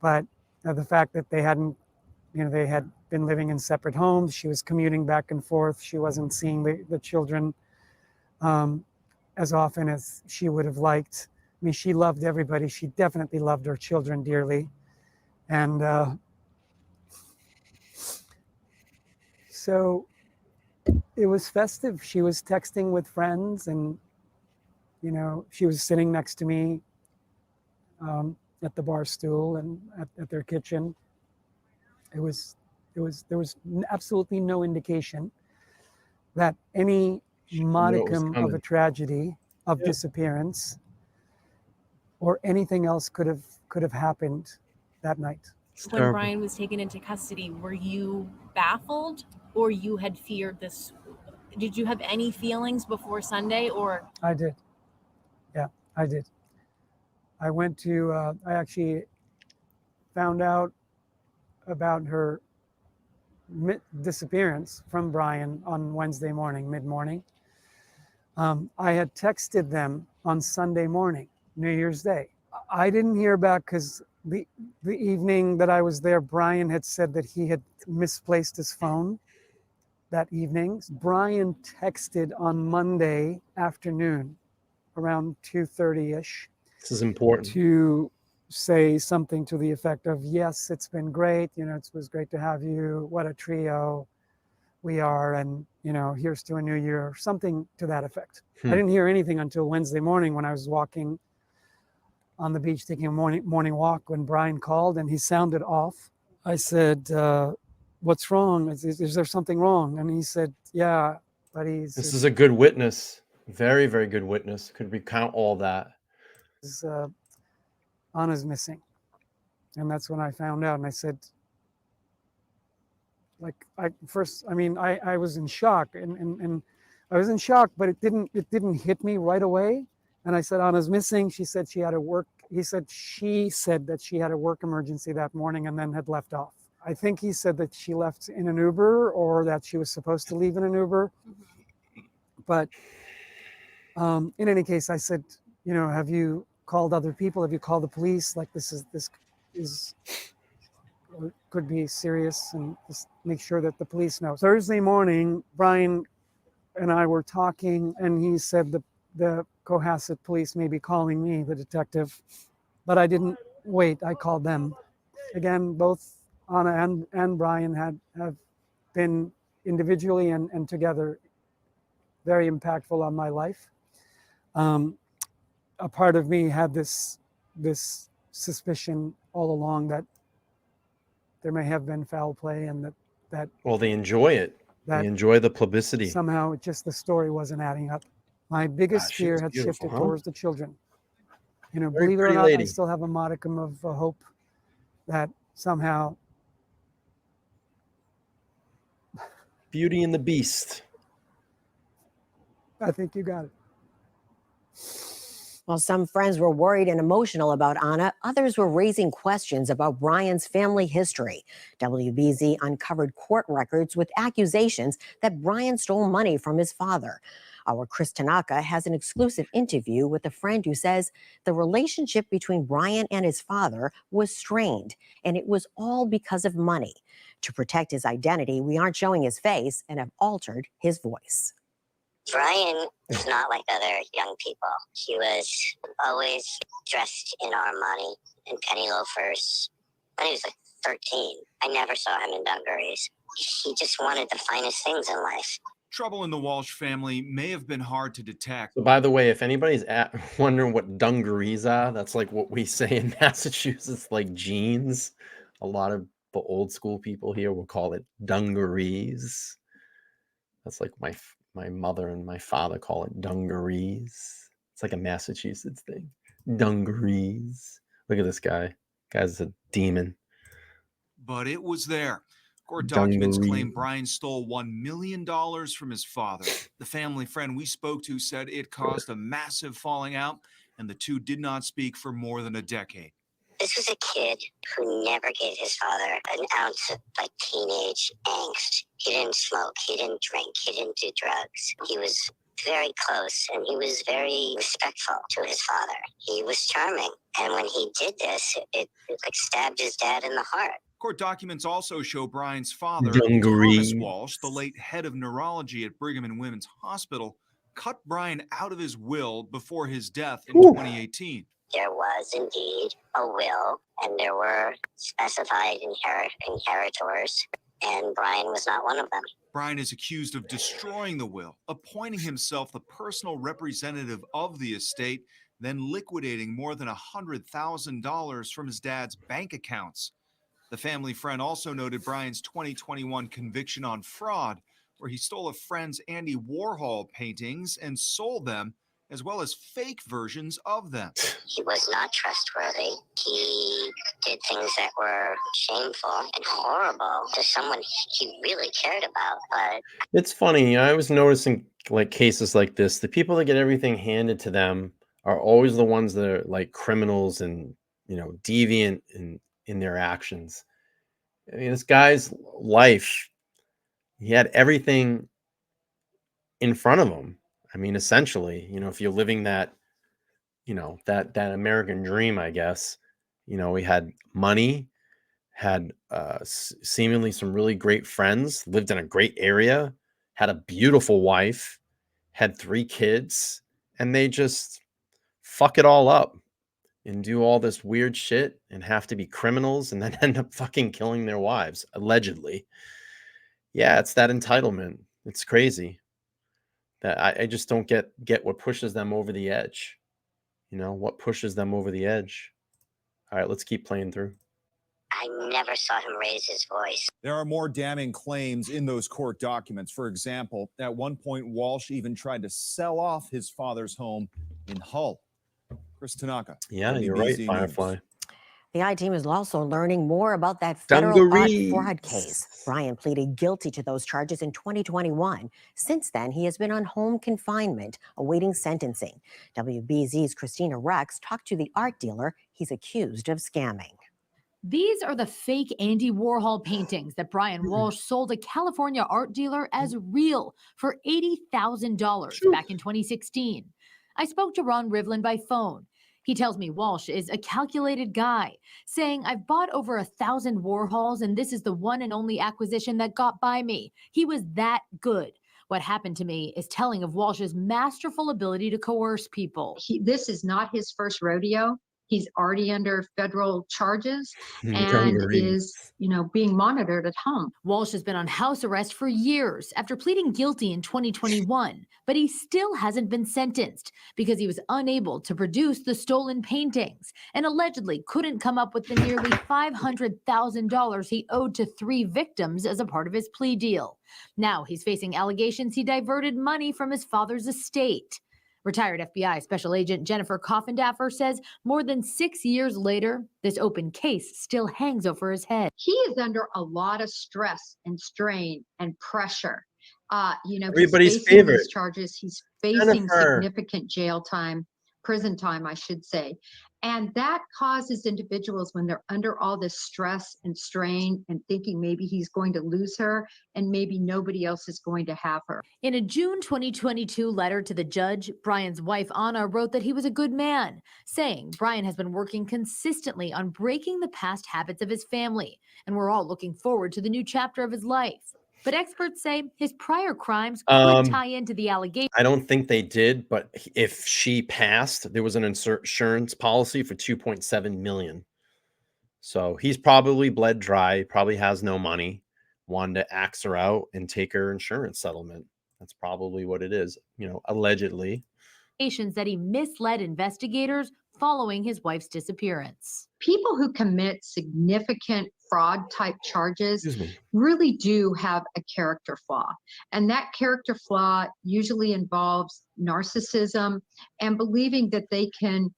But the fact that they hadn't, they had been living in separate homes. She was commuting back and forth. She wasn't seeing the children as often as she would have liked. I mean, she loved everybody. She definitely loved her children dearly. And so it was festive. She was texting with friends, and, she was sitting next to me at the bar stool and at their kitchen. There was absolutely no indication that any modicum of a tragedy of disappearance or anything else could have happened that night. When Brian was taken into custody, were you baffled, or you had feared this? Did you have any feelings before Sunday, or? I did. Yeah, I did. I went to, I actually found out about her disappearance from Brian on Wednesday morning, mid-morning. I had texted them on Sunday morning, New Year's Day. I didn't hear back because the evening that I was there, Brian had said that he had misplaced his phone that evening. Brian texted on Monday afternoon around 2:30-ish. This is important. To say something to the effect of, yes, it's been great. It was great to have you. What a trio we are. And, here's to a new year, something to that effect. I didn't hear anything until Wednesday morning when I was walking on the beach, taking a morning walk, when Brian called and he sounded off. I said, what's wrong? Is there something wrong? And he said, yeah, but This is a good witness. Very, very good witness. Could recount all that. Anna's missing. And that's when I found out. And I said, I was in shock and I was in shock, but it didn't hit me right away. And I said, Anna's missing. She said she had a work. She said that she had a work emergency that morning and then had left off. I think he said that she left in an Uber, or that she was supposed to leave in an Uber. But in any case, I said, have you called other people? Have you called the police? Like this could be serious, and just make sure that the police know. Thursday morning, Brian and I were talking, and he said the Cohasset police may be calling me, the detective, but I didn't wait. I called them. Again, both Anna and Brian have been individually and together very impactful on my life. A part of me had this suspicion all along that there may have been foul play, and that well, they enjoy it. They enjoy the publicity. Somehow, the story wasn't adding up. My biggest fear had shifted towards the children. Believe it or not, I still have a modicum of hope that somehow. Beauty and the Beast. I think you got it. While some friends were worried and emotional about Anna, others were raising questions about Brian's family history. WBZ uncovered court records with accusations that Brian stole money from his father. Our Chris Tanaka has an exclusive interview with a friend who says the relationship between Brian and his father was strained, and it was all because of money. To protect his identity, we aren't showing his face and have altered his voice. Brian was not like other young people. He was always dressed in Armani and penny loafers. When he was like 13, I never saw him in dungarees. He just wanted the finest things in life. Trouble in the Walshe family may have been hard to detect. So by the way, if anybody's wondering what dungarees are, that's like what we say in Massachusetts, like jeans. A lot of the old school people here will call it dungarees. That's like my mother and my father call it dungarees. It's like a Massachusetts thing. Dungarees. Look at this guy. Guy's a demon. But it was there. Court documents claim Brian stole $1 million from his father. The family friend we spoke to said it caused a massive falling out, and the two did not speak for more than a decade. This was a kid who never gave his father an ounce of like teenage angst. He didn't smoke, he didn't drink, he didn't do drugs. He was very close and he was very respectful to his father. He was charming. And when he did this, it like stabbed his dad in the heart. Court documents also show Brian's father, Dungarees. Thomas Walshe, the late head of neurology at Brigham and Women's Hospital, cut Brian out of his will before his death in 2018. There was indeed a will, and there were specified inheritors, and Brian was not one of them. Brian is accused of destroying the will, appointing himself the personal representative of the estate, then liquidating more than $100,000 from his dad's bank accounts. The family friend also noted Brian's 2021 conviction on fraud, where he stole a friend's Andy Warhol paintings and sold them, as well as fake versions of them. He was not trustworthy. He did things that were shameful and horrible to someone he really cared about. But it's funny. I was noticing like cases like this, the people that get everything handed to them are always the ones that are like criminals and, you know, deviant in their actions. I mean, this guy's life, he had everything in front of him. I mean, essentially, you know, if you're living that, you know, that American dream, I guess, you know, he had money, had seemingly some really great friends, lived in a great area, had a beautiful wife, had 3 kids, and they just fuck it all up and do all this weird shit and have to be criminals and then end up fucking killing their wives, allegedly. Yeah, it's that entitlement. It's crazy. That I just don't get what pushes them over the edge. You know, what pushes them over the edge. All right, let's keep playing through. I never saw him raise his voice. There are more damning claims in those court documents. For example, at one point, Walshe even tried to sell off his father's home in Hull. Chris Tanaka. Yeah, you're right, WBZ Firefly. News. The I-Team is also learning more about that federal art Dungarees. fraud case. Brian pleaded guilty to those charges in 2021. Since then, he has been on home confinement, awaiting sentencing. WBZ's Christina Rex talked to the art dealer he's accused of scamming. These are the fake Andy Warhol paintings that Brian Walshe sold a California art dealer as real for $80,000 back in 2016. I spoke to Ron Rivlin by phone. He tells me Walshe is a calculated guy, saying, I've bought over 1,000 Warhols and this is the one and only acquisition that got by me. He was that good. What happened to me is telling of Walsh's masterful ability to coerce people. This is not his first rodeo. He's already under federal charges and is, being monitored at home. Walshe has been on house arrest for years after pleading guilty in 2021, but he still hasn't been sentenced because he was unable to produce the stolen paintings and allegedly couldn't come up with the nearly $500,000 he owed to 3 victims as a part of his plea deal. Now he's facing allegations he diverted money from his father's estate. Retired FBI Special Agent Jennifer Coffindaffer says more than 6 years later, this open case still hangs over his head. He is under a lot of stress and strain and pressure. Everybody's he's facing favorite. these charges. He's facing Jennifer. significant jail time. prison time, I should say. And that causes individuals, when they're under all this stress and strain and thinking maybe he's going to lose her and maybe nobody else is going to have her. In a June 2022 letter to the judge, Brian's wife, Anna, wrote that he was a good man, saying Brian has been working consistently on breaking the past habits of his family, and we're all looking forward to the new chapter of his life. But experts say his prior crimes could tie into the allegation. I don't think they did, but if she passed, there was an insurance policy for $2.7 million. So he's probably bled dry, probably has no money, wanted to axe her out and take her insurance settlement. That's probably what it is, allegedly. That he misled investigators following his wife's disappearance. People who commit significant fraud type charges really do have a character flaw. And that character flaw usually involves narcissism and believing that they can,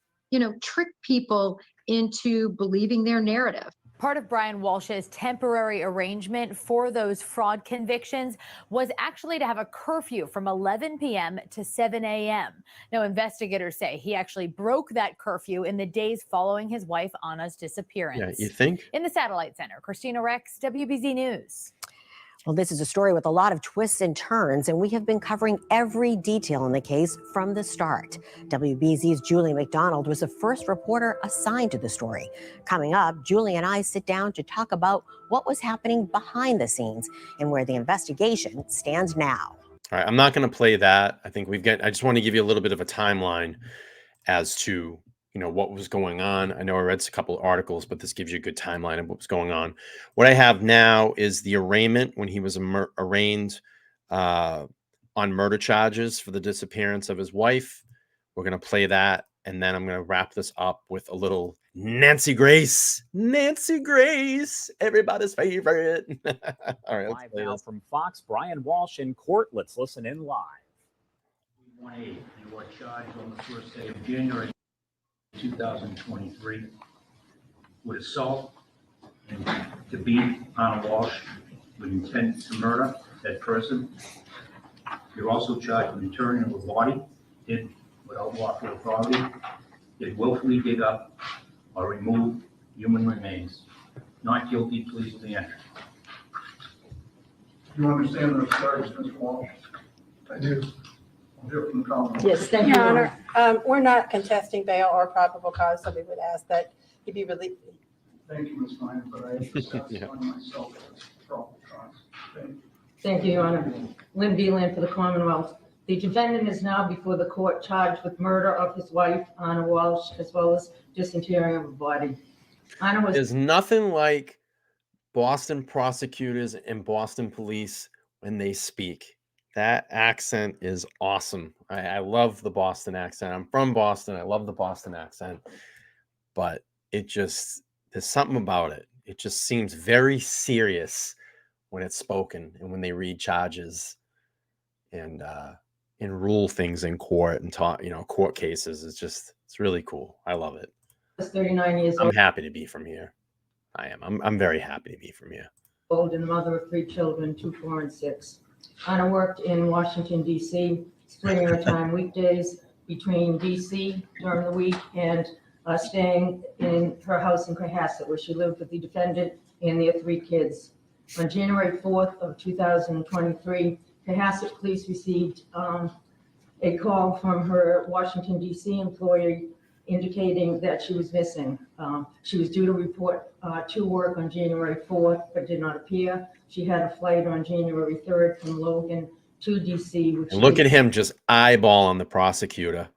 trick people into believing their narrative. Part of Brian Walshe's temporary arrangement for those fraud convictions was actually to have a curfew from 11 p.m. to 7 a.m. Now, investigators say he actually broke that curfew in the days following his wife Anna's disappearance. Yeah, you think? In the Satellite Center, Christina Rex, WBZ News. Well, this is a story with a lot of twists and turns, and we have been covering every detail in the case from the start. WBZ's Julie McDonald was the first reporter assigned to the story. Coming up, Julie and I sit down to talk about what was happening behind the scenes and where the investigation stands now. All right, I'm not going to play that. I think I just want to give you a little bit of a timeline as to what was going on. I know I read a couple of articles, but this gives you a good timeline of what was going on. What I have now is the arraignment when he was arraigned on murder charges for the disappearance of his wife. We're going to play that, and then I'm going to wrap this up with a little Nancy Grace. Nancy Grace, everybody's favorite. All right, live now from Fox, Brian Walshe in court. Let's listen in live. 1-8, you are charged on the first day of January 2023 with assault and to beat Anna Walshe with intent to murder that person. You're also charged with returning of a body hid without lawful authority, did willfully dig up or remove human remains. Not guilty, pleas to the entry. You understand those charges, Mr. Walshe? I do. I'll hear from the Commonwealth. Yes, thank you, Your Honor. We're not contesting bail or probable cause, so we would ask that he be released. Thank you, Ms. Fine, but I exercise on myself as probable cause. Thank you. Thank you, Your Honor. Lynn Beeland for the Commonwealth. The defendant is now before the court charged with murder of his wife, Anna Walshe, as well as disinterring of a body. Anna was. There's nothing like Boston prosecutors and Boston police when they speak. That accent is awesome. I love the Boston accent. I'm from Boston. I love the Boston accent. But there's something about it. It just seems very serious when it's spoken and when they read charges and rule things in court and talk, court cases. It's really cool. I love it. 39 years old. I'm happy to be from here. I am. I'm very happy to be from here. Old and mother of 3 children, 2, 4, and 6. Anna worked in Washington, D.C., splitting her time weekdays between D.C. during the week and staying in her house in Cohasset, where she lived with the defendant and their 3 kids. On January 4th of 2023, Cohasset police received a call from her Washington, D.C. employee indicating that she was missing. She was due to report to work on January 4th, but did not appear. She had a flight on January 3rd from Logan to DC. And look at him just eyeballing the prosecutor.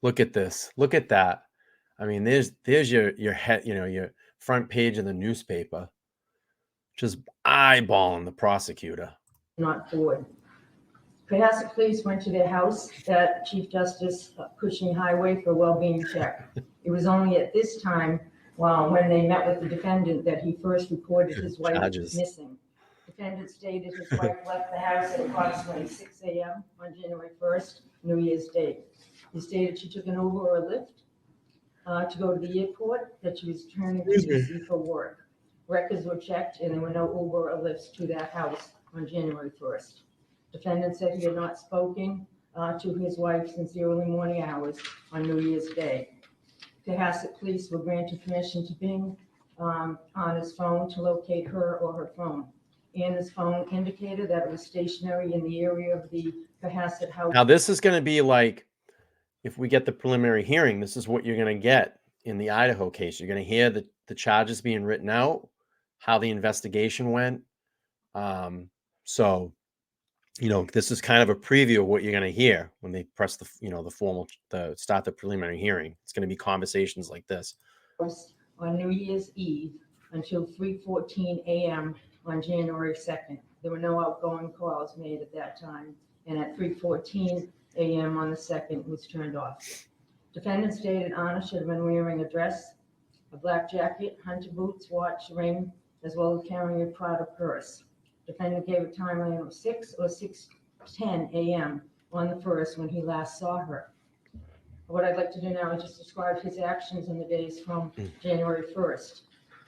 Look at this. Look at that. I mean, there's your head, your front page of the newspaper. Just eyeballing the prosecutor. Not forward. Cohasset police went to their house at Chief Justice Cushing Highway for a well-being check. It was only at this time, when they met with the defendant, that he first reported his wife was missing. Defendant stated his wife left the house at approximately 6 a.m. on January 1st, New Year's Day. He stated she took an Uber or a Lyft to go to the airport, that she was returning to DC for work. Records were checked and there were no Uber or Lyfts to that house on January 1st. Defendant said he had not spoken to his wife since the early morning hours on New Year's Day. Cohasset police were granted permission to bing on his phone to locate her or her phone. Anna's phone indicated that it was stationary in the area of the Cohasset house. Now, this is going to be like, if we get the preliminary hearing, this is what you're going to get in the Idaho case. You're going to hear the charges being written out, how the investigation went. So, you know, this is kind of a preview of what you're going to hear when they press the, you know, start the preliminary hearing. It's going to be conversations like this. On New Year's Eve until 3:14 a.m. on January 2nd. There were no outgoing calls made at that time, and at 3:14 a.m. on the 2nd, it was turned off. Defendant stated Anna should have been wearing a dress, a black jacket, hunter boots, watch, ring, as well as carrying a Prada purse. Defendant gave a timeline of 6 or 6:10 a.m. on the 1st when he last saw her. What I'd like to do now is just describe his actions in the days from January 1st.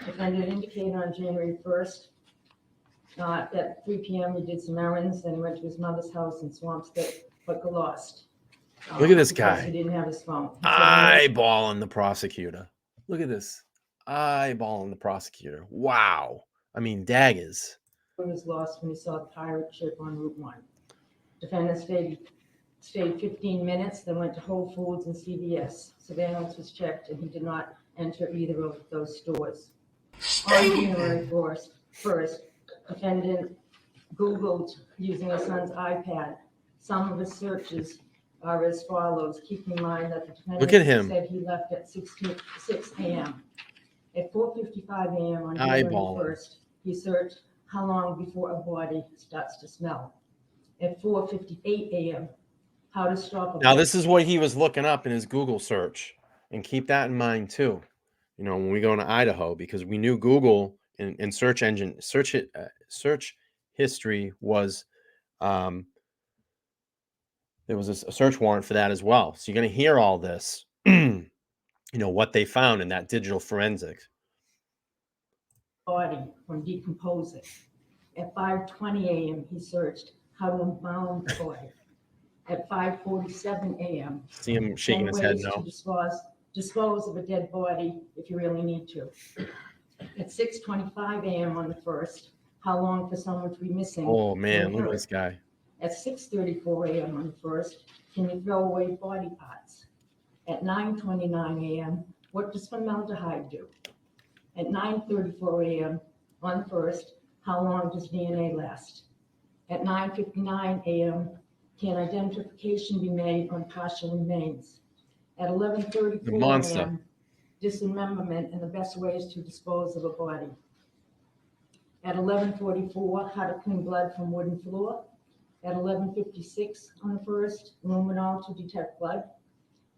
Defendant indicated on January 1st at 3 p.m. he did some errands, then he went to his mother's house in Swampscott, but got lost. Look at this because guy. He didn't have his phone. He said Eyeballing the prosecutor. Look at this. Eyeballing the prosecutor. Wow. I mean, daggers. He was lost when he saw the pirate ship on Route 1. Defendant stayed 15 minutes, then went to Whole Foods and CVS. Surveillance was checked, and he did not enter either of those stores. On January 1st, defendant Googled using his son's iPad. Some of his searches are as follows. Keep in mind that the defendant Look at him. said he left at 6 a.m. At 4:55 a.m. on January 1st, he searched how long before a body starts to smell. At 4:58 a.m., how to stop a Now, this is what he was looking up in his Google search. And keep that in mind, too. You know, when we go to Idaho, because we knew Google and search history was, there was a search warrant for that as well. So you're going to hear all this, you know, what they found in that digital forensics. body from decomposing. At 5:20 a.m., he searched how to embalm the body. At 5:47 a.m., See him shaking his head no. to dispose of a dead body if you really need to. At 6:25 a.m. on the 1st, how long for someone to be missing? Oh, man, look at this guy. At 6:34 a.m. on the 1st, can you throw away body parts? At 9:29 a.m., what does formaldehyde do? At 9:34 a.m. on the 1st, how long does DNA last? At 9:59 a.m., can identification be made on partial remains? At 11:34 a.m., dismemberment and the best ways to dispose of a body. At 11:44, how to clean blood from wooden floor. At 11:56 on the 1st, luminol to detect blood.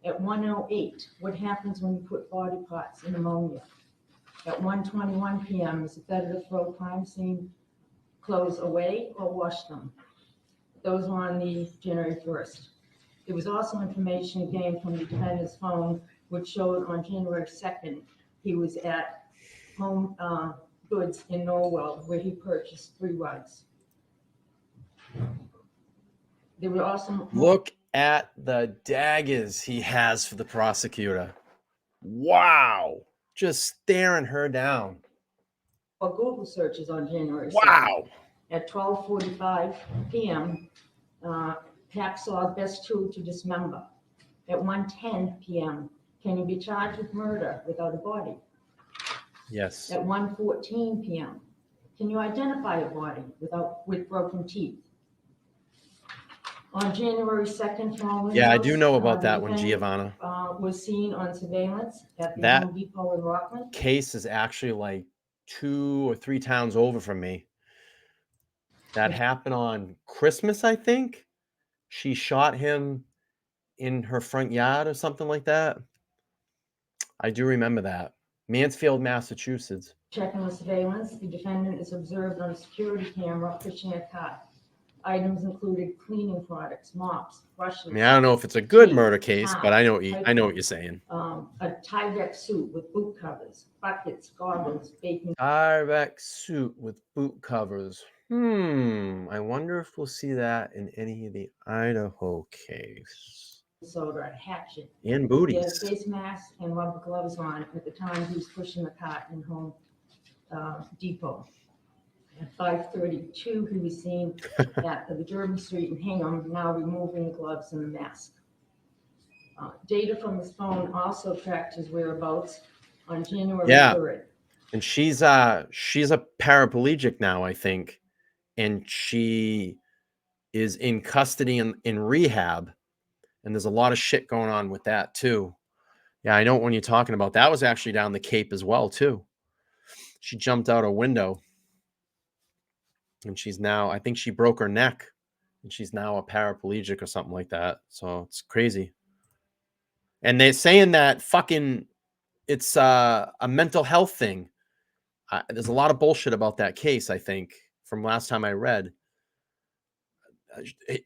At 1:08, what happens when you put body parts in ammonia? At 1:21 p.m., is it better to throw crime scene clothes away or wash them? Those were on the January 1st. There was also information gained from the defendant's phone, which showed on January 2nd, he was at Home Goods in Norwell, where he purchased 3 rugs. There were also Look at the daggers he has for the prosecutor. Wow. Just staring her down. Google searches on January 2nd. Wow. At 12:45 p.m., hacksaw best tool to dismember. At 1:10 p.m., can you be charged with murder without a body? Yes. At 1:14 p.m., can you identify a body with broken teeth? On January 2nd, following Yeah, I those, do know about the that one, defendant, Giovanna. Was seen on surveillance at the That Home Depot in Rockland. case is actually like 2 or 3 towns over from me. That happened on Christmas, I think. She shot him in her front yard or something like that. I do remember that. Mansfield, Massachusetts. Checking the surveillance, the defendant is observed on a security camera fishing a cart. Items included cleaning products, mops, brushes. I mean, I don't know if it's a good murder case, but I know what you're saying. A Tyvek suit with boot covers, buckets, goggles, baking. Tyvek suit with boot covers. I wonder if we'll see that in any of the Idaho case. Soda at Hatchet. And He had a booties. face mask and rubber gloves on at the time he was pushing the cart in Home Depot. At 5:32, he was seen at the Derby Street in Hingham, now removing the gloves and the mask. Data from his phone also tracked his whereabouts on January 3rd. And she's a paraplegic now, I think, and she is in custody in rehab, and there's a lot of shit going on with that too. Yeah, I know when you're talking about. That was actually down the Cape as well too. She jumped out a window, and she's now, I think she broke her neck, and she's now a paraplegic or something like that. So it's crazy. And they're saying that fucking it's a mental health thing. There's a lot of bullshit about that case, I think, from last time I read.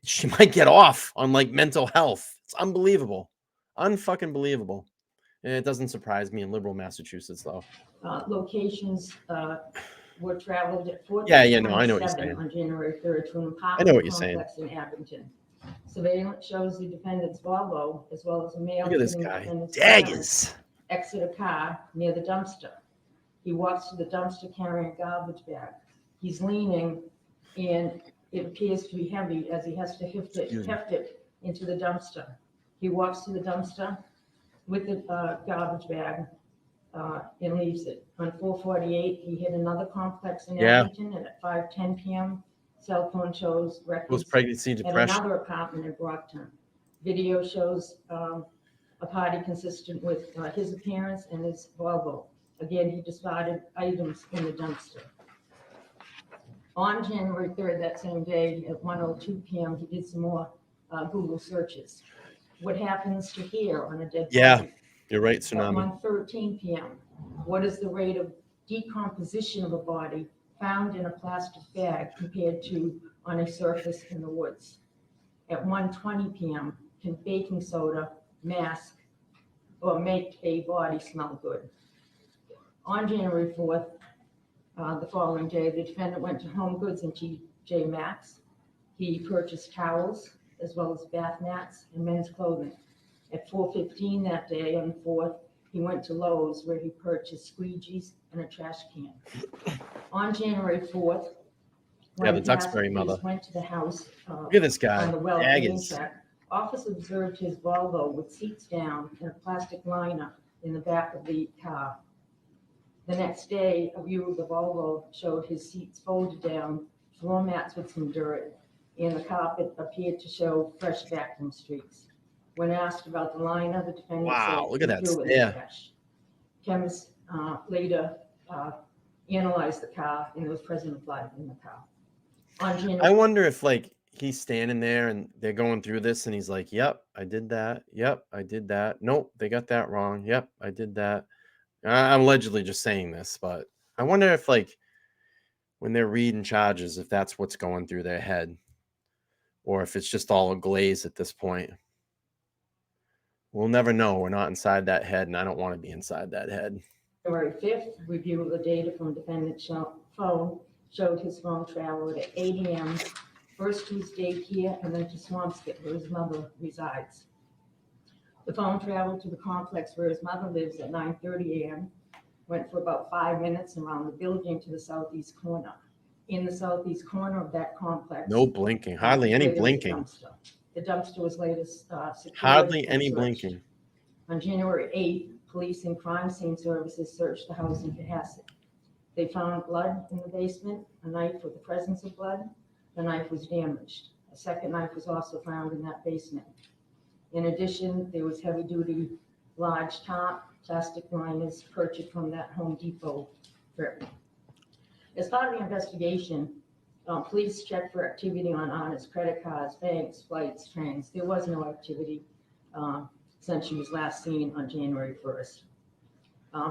She might get off on like mental health. It's unbelievable. Unfucking believable. And it doesn't surprise me in liberal Massachusetts, though. Locations were traveled at 4:27 no, I know what you're saying. on January 3rd to an I know apartment what you're saying. complex in Abington. Surveillance shows the defendant's Volvo, as well as a male Look at this sitting guy. defendant's Daggers. exit a car near the dumpster. He walks to the dumpster carrying a garbage bag. He's leaning, and it appears to be heavy as he has to heft it into the dumpster. He walks to the dumpster with the garbage bag and leaves it. On 4:48, he hit another complex in Abington, and at 5:10 p.m., cell phone shows records Post-pregnancy at depression. another apartment in Brockton. Video shows a party consistent with his appearance and his Volvo. Again, he discarded items in the dumpster. On January 3rd, that same day, at 1:02 p.m., he did some more Google searches. What happens to hair on a dead body? You're right, At Tsunami. 1:13 p.m., what is the rate of decomposition of a body found in a plastic bag compared to on a surface in the woods? At 1:20 p.m., can baking soda mask or make a body smell good? On January 4th, the following day, the defendant went to Home Goods and TJ Maxx. He purchased towels as well as bath mats and men's clothing. At 4:15 that day on the 4th, he went to Lowe's where he purchased squeegees and a trash can. On January 4th, when the Duxbury mother. police went to the house Look at this guy. on the well-being Daggers. track, officers observed his Volvo with seats down and a plastic liner in the back of the car. The next day, a view of the Volvo showed his seats folded down, floor mats with some dirt, and the carpet appeared to show fresh vacuum streaks. When asked about the liner, the defendant Wow, said look at he that threw it in the stare. trash. Chemists later analyzed the car, and there was present blood in the car. On January I wonder if like he's standing there and they're going through this and he's like, yep, I did that. Yep, I did that. Nope, they got that wrong. Yep, I did that. I'm allegedly just saying this, but I wonder if like when they're reading charges, if that's what's going through their head or if it's just all a glaze at this point. We'll never know. We're not inside that head, and I don't want to be inside that head. January 5th, review of the data from defendant's phone showed his phone traveled at 8 a.m. first to his daycare and then to Swampscott, where his mother resides. The phone traveled to the complex where his mother lives at 9:30 a.m., went for about 5 minutes around the building to the southeast corner. In the southeast corner of that complex. No blinking. Hardly any where there was a blinking. dumpster. The dumpster was later secured. Hardly and any searched. blinking. On January 8th, police and crime scene services searched the house in Cohasset. They found blood in the basement, a knife with the presence of blood. The knife was damaged. A second knife was also found in that basement. In addition, there was heavy-duty large top plastic liners purchased from that Home Depot trip. As part of the investigation, police checked for activity on honest credit cards, banks, flights, trains. There was no activity since she was last seen on January 1st.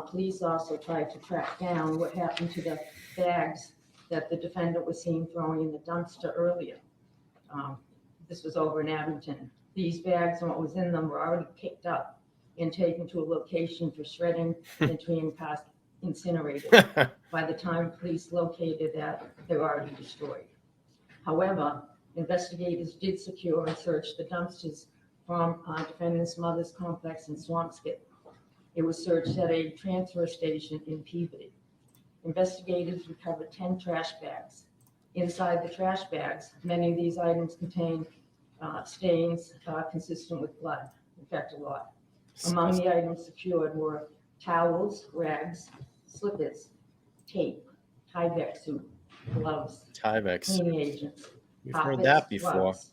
Police also tried to track down what happened to the bags that the defendant was seen throwing in the dumpster earlier. This was over in Abington. These bags and what was in them were already picked up and taken to a location for shredding and incinerated. By the time police located that, they were already destroyed. However, investigators did secure and search the dumpsters from defendant's mother's complex in Swampscott. It was searched at a transfer station in Peabody. Investigators recovered 10 trash bags. Inside the trash bags, many of these items contained stains consistent with blood. In fact, a lot. Among the items secured were towels, rags, slippers, tape, Tyvek suit, gloves, Tyvek. cleaning agents, We've heard that before. gloves,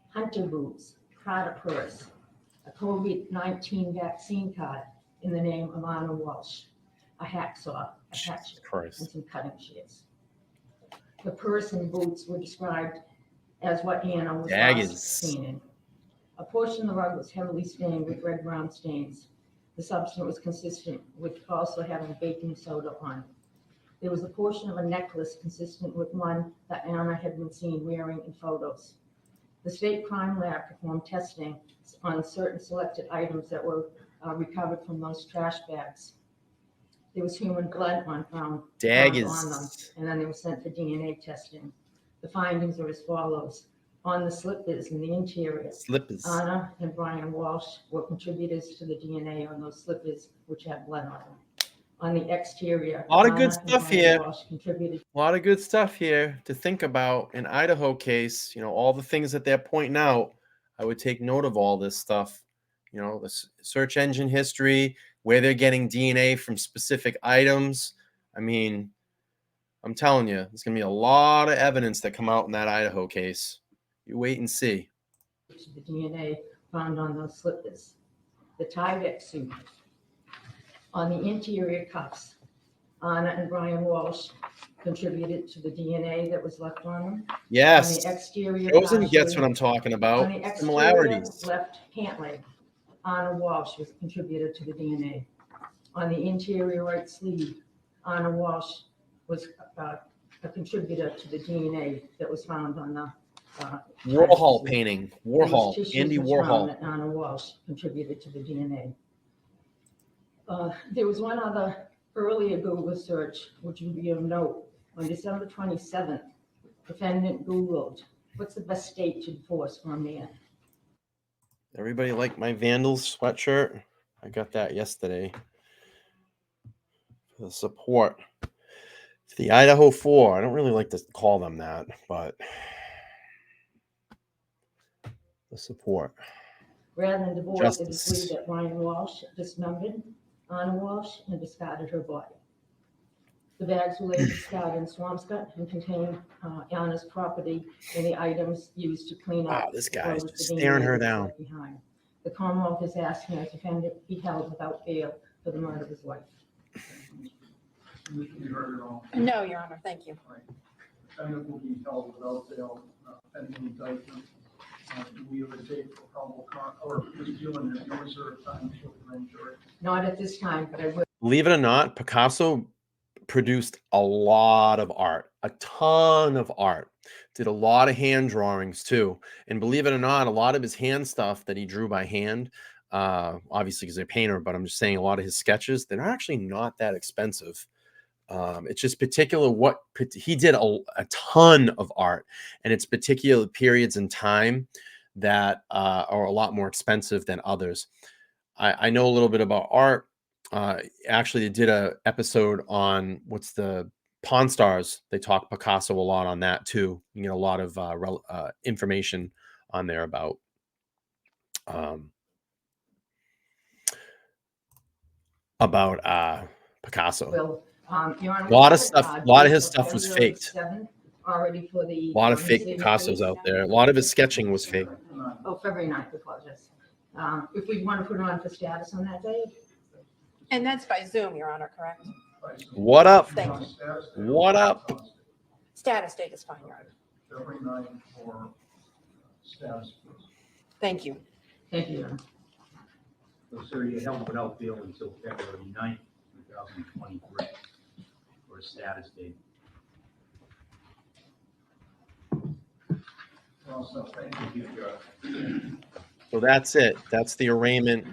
hunter boots, Prada purse, a COVID-19 vaccine card in the name of Anna Walshe, a hacksaw, a hatchet, and some cutting shears. The purse and boots were described as what Anna was last seen in. A portion of the rug was heavily stained with red-brown stains. The substance was consistent with also having baking soda on it. There was a portion of a necklace consistent with one that Anna had been seen wearing in photos. The state crime lab performed testing on certain selected items that were recovered from those trash bags. There was human blood found on them, and then they were sent for DNA testing. The findings are as follows. On the slippers in the interior, Anna and Brian Walshe were contributors to the DNA on those slippers, which had blood on them. On the exterior, a lot of good stuff here. Contributed. A lot of good stuff here to think about. In Idaho case, you know, all the things that they're pointing out, I would take note of all this stuff. You know, the search engine history, where they're getting DNA from specific items. I mean, I'm telling you, there's going to be a lot of evidence that come out in that Idaho case. You wait and see. The DNA found on those slippers. The Tyvek suit. On the interior cuffs, Anna and Brian Walshe contributed to the DNA that was left on them. Yes. On the exterior, Chosen gets what I'm talking about. on the exterior Similarities. left pant leg, Anna Walshe was contributed to the DNA. On the interior right sleeve, Anna Walshe was a contributor to the DNA that was found on the Warhol painting. There was Warhol. tissues Andy which found Warhol. that Anna Walshe contributed to the DNA. There was one other earlier Google search, which would be of note. On December 27th, defendant Googled, what's the best state to divorce for a man? Everybody like my Vandals sweatshirt? I got that yesterday. For the support. For the Idaho 4. I don't really like to call them that, but the support. Rather than divorce, it is Justice. believed that Brian Walshe dismembered Anna Walshe and discarded her body. The bags were later discarded in Swampscott and contained Anna's property and the items used to clean up. Wow, this guy's the just DNA staring her that was down. left behind. The Commonwealth is asking that defendant be held without bail for the murder of his wife. You heard it all. No, Your Honor, thank you. Defendant will be held without bail pending indictment. Do we have a date for probable cause, or is dealing at no reserved time for the grand jury? Not at this time, but I will. Believe it or not, Picasso produced a lot of art, a ton of art, did a lot of hand drawings too. And believe it or not, a lot of his hand stuff that he drew by hand, obviously because he's a painter, but I'm just saying a lot of his sketches, they're actually not that expensive. It's just particular what he did a ton of art, and it's particular periods in time that are a lot more expensive than others. I know a little bit about art. Actually, they did a episode on what's the Pawn Stars. They talk Picasso a lot on that too. You get a lot of information on there about Picasso. Your Honor, A lot of stuff, a lot of his stuff was faked. Already for the. A lot of fake Picassos out there. A lot of his sketching was fake. Oh, February 9th, apologize. If we want to put it on for status on that day. And that's by Zoom, Your Honor, correct? What up? Thank you. What up? Status date is fine, Your Honor. February 9th for status. Thank you. Thank you, Your Honor. So, sir, you're held without bail until February 9th, 2023 for a status date. Also, thank you, Judge. So that's it. That's the arraignment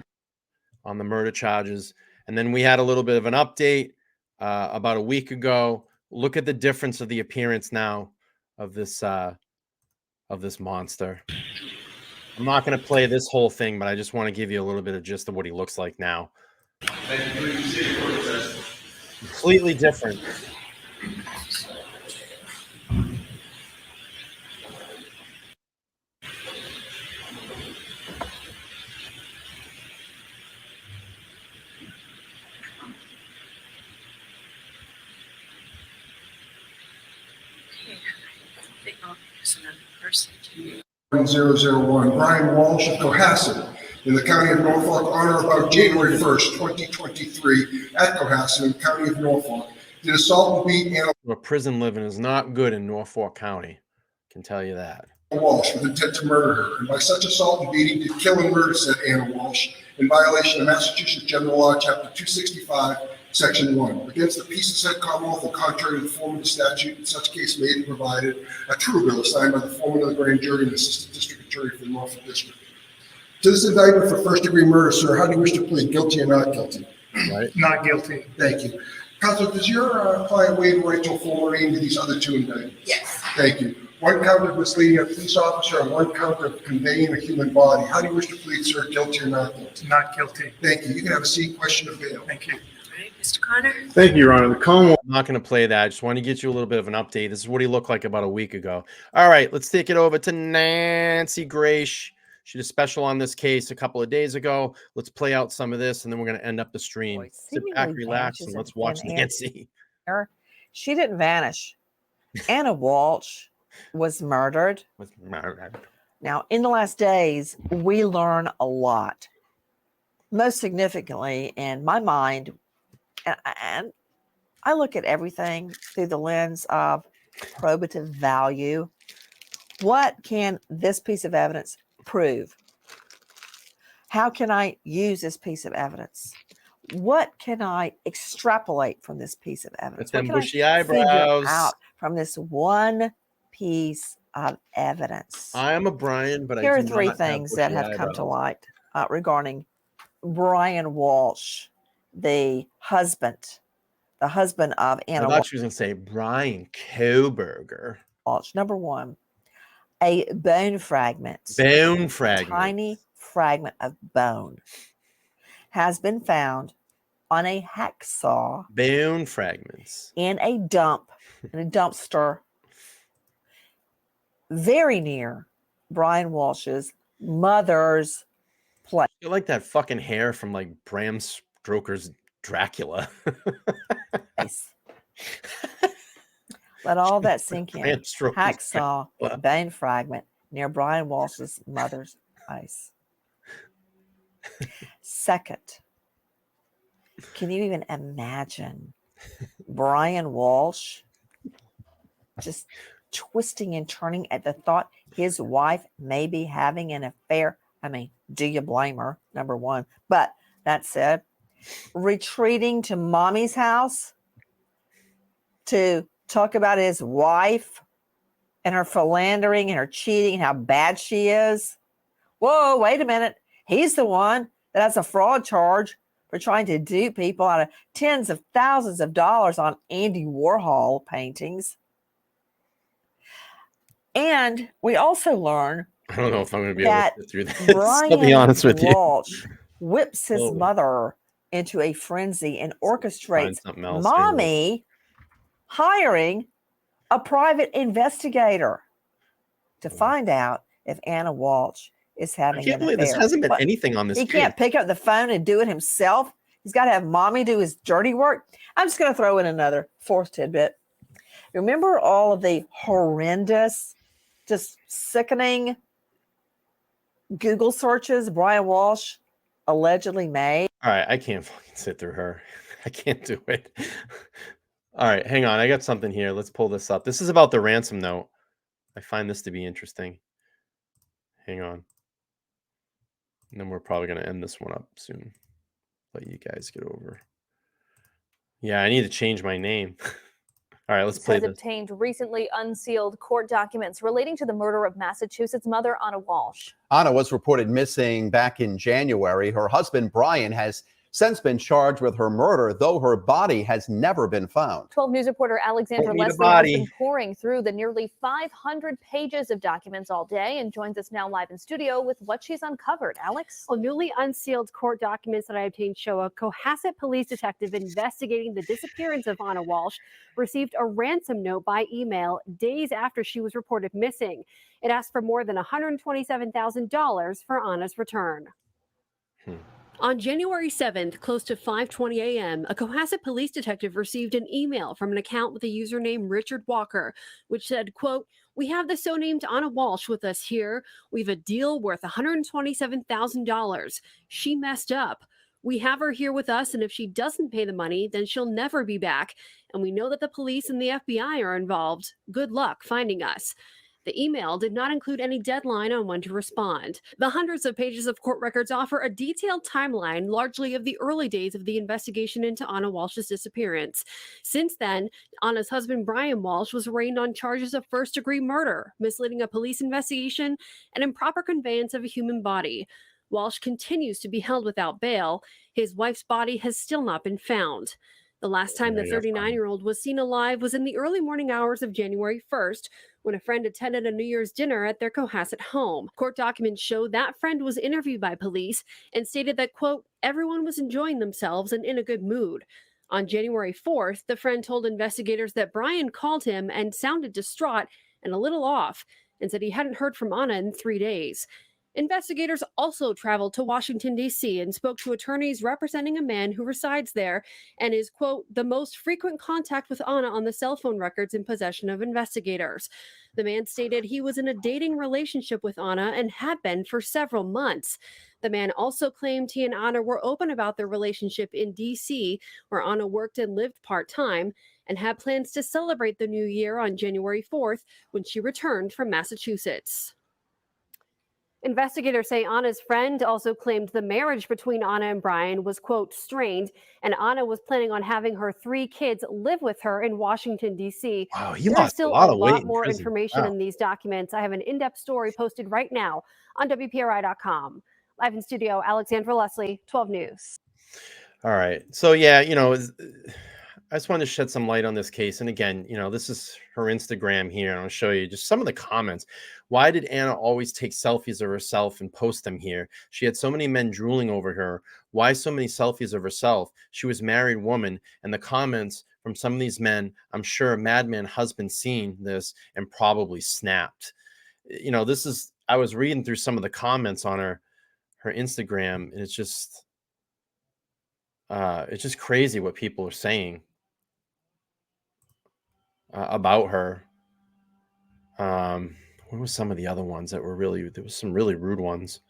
on the murder charges. And then we had a little bit of an update. about a week ago. Look at the difference of the appearance now of this monster. I'm not going to play this whole thing, but I just want to give you a little bit of gist of what he looks like now. Completely different. .001, Brian Walshe of Cohasset in the County of Norfolk on or about January 1st, 2023 at Cohasset in the County of Norfolk did assault and beat Anna Well, prison living is not good in Norfolk County. I can tell you that. Walshe with intent to murder her, and by such assault and beating did kill and murder said Anna Walshe in violation of Massachusetts General Law, Chapter 265, Section 1, against the peace of said Commonwealth and contrary to the form of the statute, in such case made and provided, a true bill assigned by the foreman of the grand jury and assistant district attorney for the Norfolk District. To this indictment for first-degree murder, sir, how do you wish to plead, guilty or not guilty? Right. Not guilty. Thank you. Counsel, does your client waive the right to a full arraignment to these other two indictments? Yes. Thank you. One count of misleading a police officer and one count of conveying a human body. How do you wish to plead, sir, guilty or not guilty? Not guilty. Thank you. You can have a seat. Question of bail. Thank you. Mr. Connor? Thank you, Your Honor. The Commonwealth. I'm not going to play that. I just want to get you a little bit of an update. This is what he looked like about a week ago. All right, let's take it over to Nancy Grace. She did a special on this case a couple of days ago. Let's play out some of this, and then we're going to end up the stream. Sit back, relax, and let's watch Nancy. She didn't vanish. Anna Walshe was murdered. Now, in the last days, we learn a lot. Most significantly, in my mind, and I look at everything through the lens of probative value. What can this piece of evidence prove? How can I use this piece of evidence? What can I extrapolate from this piece of evidence? With them What can bushy I figure eyebrows. out from this one piece of evidence? I am a Brian, but Here I are do three not things have that bushy have come to eyebrows. light regarding Brian Walshe, the husband of Anna I thought she was going to say Brian Koberger. Walshe. Number one, a bone fragment. Bone fragment. Tiny fragment of bone has been found on a hacksaw. Bone fragments. In a dumpster, very near Brian Walsh's mother's place. You like that fucking hair from like Bram Stoker's Dracula. Let all that sink in. Bram Stoker's Hacksaw, Dracula. bone fragment near Brian Walsh's mother's place. Second, can you even imagine Brian Walshe just twisting and turning at the thought his wife may be having an affair? I mean, do you blame her? Number one. But that said, retreating to mommy's house to talk about his wife and her philandering and her cheating and how bad she is. Whoa, wait a minute. He's the one that has a fraud charge for trying to dupe people out of tens of thousands of dollars on Andy Warhol paintings. And we also learn I don't know if I'm going to be able that to get through this. Brian I'll be honest with you. Walshe whips his mother into a frenzy and orchestrates something else, mommy hiring a private investigator to find out if Anna Walshe is having I can't an believe affair. this hasn't been But anything on this he page. can't pick up the phone and do it himself. He's got to have mommy do his dirty work. I'm just going to throw in another fourth tidbit. Remember all of the horrendous, just sickening Google searches Brian Walshe allegedly made? All right, I can't fucking sit through her. I can't do it. All right, hang on. I got something here. Let's pull this up. This is about the ransom note. I find this to be interesting. Hang on. And then we're probably going to end this one up soon. Let you guys get over. Yeah, I need to change my name. All right, let's play has this. obtained recently unsealed court documents relating to the murder of Massachusetts mother Anna Walshe. Anna was reported missing back in January. Her husband, Brian, has since been charged with her murder, though her body has never been found. 12 News reporter Alexandra Don't need a Leslie has been body. pouring through the nearly 500 pages of documents all day and joins us now live in studio with what she's uncovered. Alex? Well, newly unsealed court documents that I obtained show a Cohasset police detective investigating the disappearance of Anna Walshe received a ransom note by email days after she was reported missing. It asked for more than $127,000 for Anna's return. On January 7th, close to 5:20 a.m., a Cohasset police detective received an email from an account with the username Richard Walker, which said, quote, "We have the so-named Anna Walshe with us here. We have a deal worth $127,000. She messed up. We have her here with us, and if she doesn't pay the money, then she'll never be back. And we know that the police and the FBI are involved. Good luck finding us." The email did not include any deadline on when to respond. The hundreds of pages of court records offer a detailed timeline, largely of the early days of the investigation into Anna Walsh's disappearance. Since then, Anna's husband, Brian Walshe, was arraigned on charges of first-degree murder, misleading a police investigation, and improper conveyance of a human body. Walshe continues to be held without bail. His wife's body has still not been found. The last time the 39-year-old was seen alive was in the early morning hours of January 1st, when a friend attended a New Year's dinner at their Cohasset home. Court documents show that friend was interviewed by police and stated that, quote, "everyone was enjoying themselves and in a good mood." On January 4th, the friend told investigators that Brian called him and sounded distraught and a little off, and said he hadn't heard from Anna in 3 days. Investigators also traveled to Washington, D.C. and spoke to attorneys representing a man who resides there and is, quote, "the most frequent contact with Anna on the cell phone records in possession of investigators." The man stated he was in a dating relationship with Anna and had been for several months. The man also claimed he and Anna were open about their relationship in D.C., where Anna worked and lived part-time, and had plans to celebrate the new year on January 4th when she returned from Massachusetts. Investigators say Anna's friend also claimed the marriage between Anna and Brian was, quote, "strained," and Anna was planning on having her 3 kids live with her in Washington, D.C. Wow, he There's lost still a lot of weight lot in more prison. information Wow. in these documents. I have an in-depth story posted right now on WPRI.com. Live in studio, Alexandra Leslie, 12 News. All right. So yeah, I just wanted to shed some light on this case. And again, this is her Instagram here. And I'll show you just some of the comments. Why did Anna always take selfies of herself and post them here? She had so many men drooling over her. Why so many selfies of herself? She was a married woman. And the comments from some of these men, I'm sure a madman husband seen this and probably snapped. I was reading through some of the comments on her Instagram, and it's just crazy what people are saying about her. What were some of the other ones that were there was some really rude ones.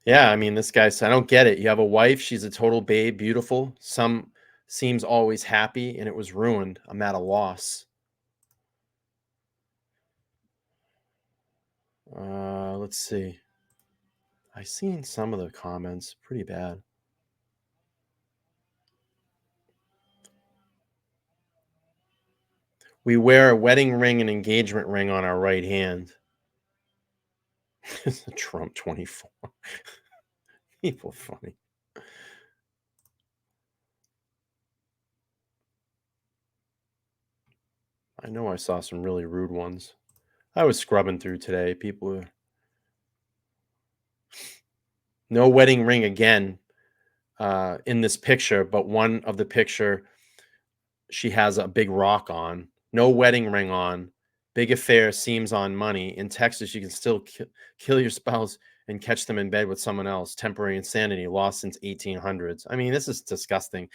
Yeah, I mean, this guy said, "I don't get it. You have a wife, she's a total babe, beautiful. Some seems always happy, and it was ruined. I'm at a loss." Let's see. I seen some of the comments, pretty bad. We wear a wedding ring and engagement ring on our right hand. Trump 24. People funny. I know I saw some really rude ones. I was scrubbing through today. People were... No wedding ring again in this picture, but one of the picture, she has a big rock on. No wedding ring on. Big affair seems on money. In Texas, you can still kill your spouse and catch them in bed with someone else. Temporary insanity, lost since 1800s. I mean, this is disgusting.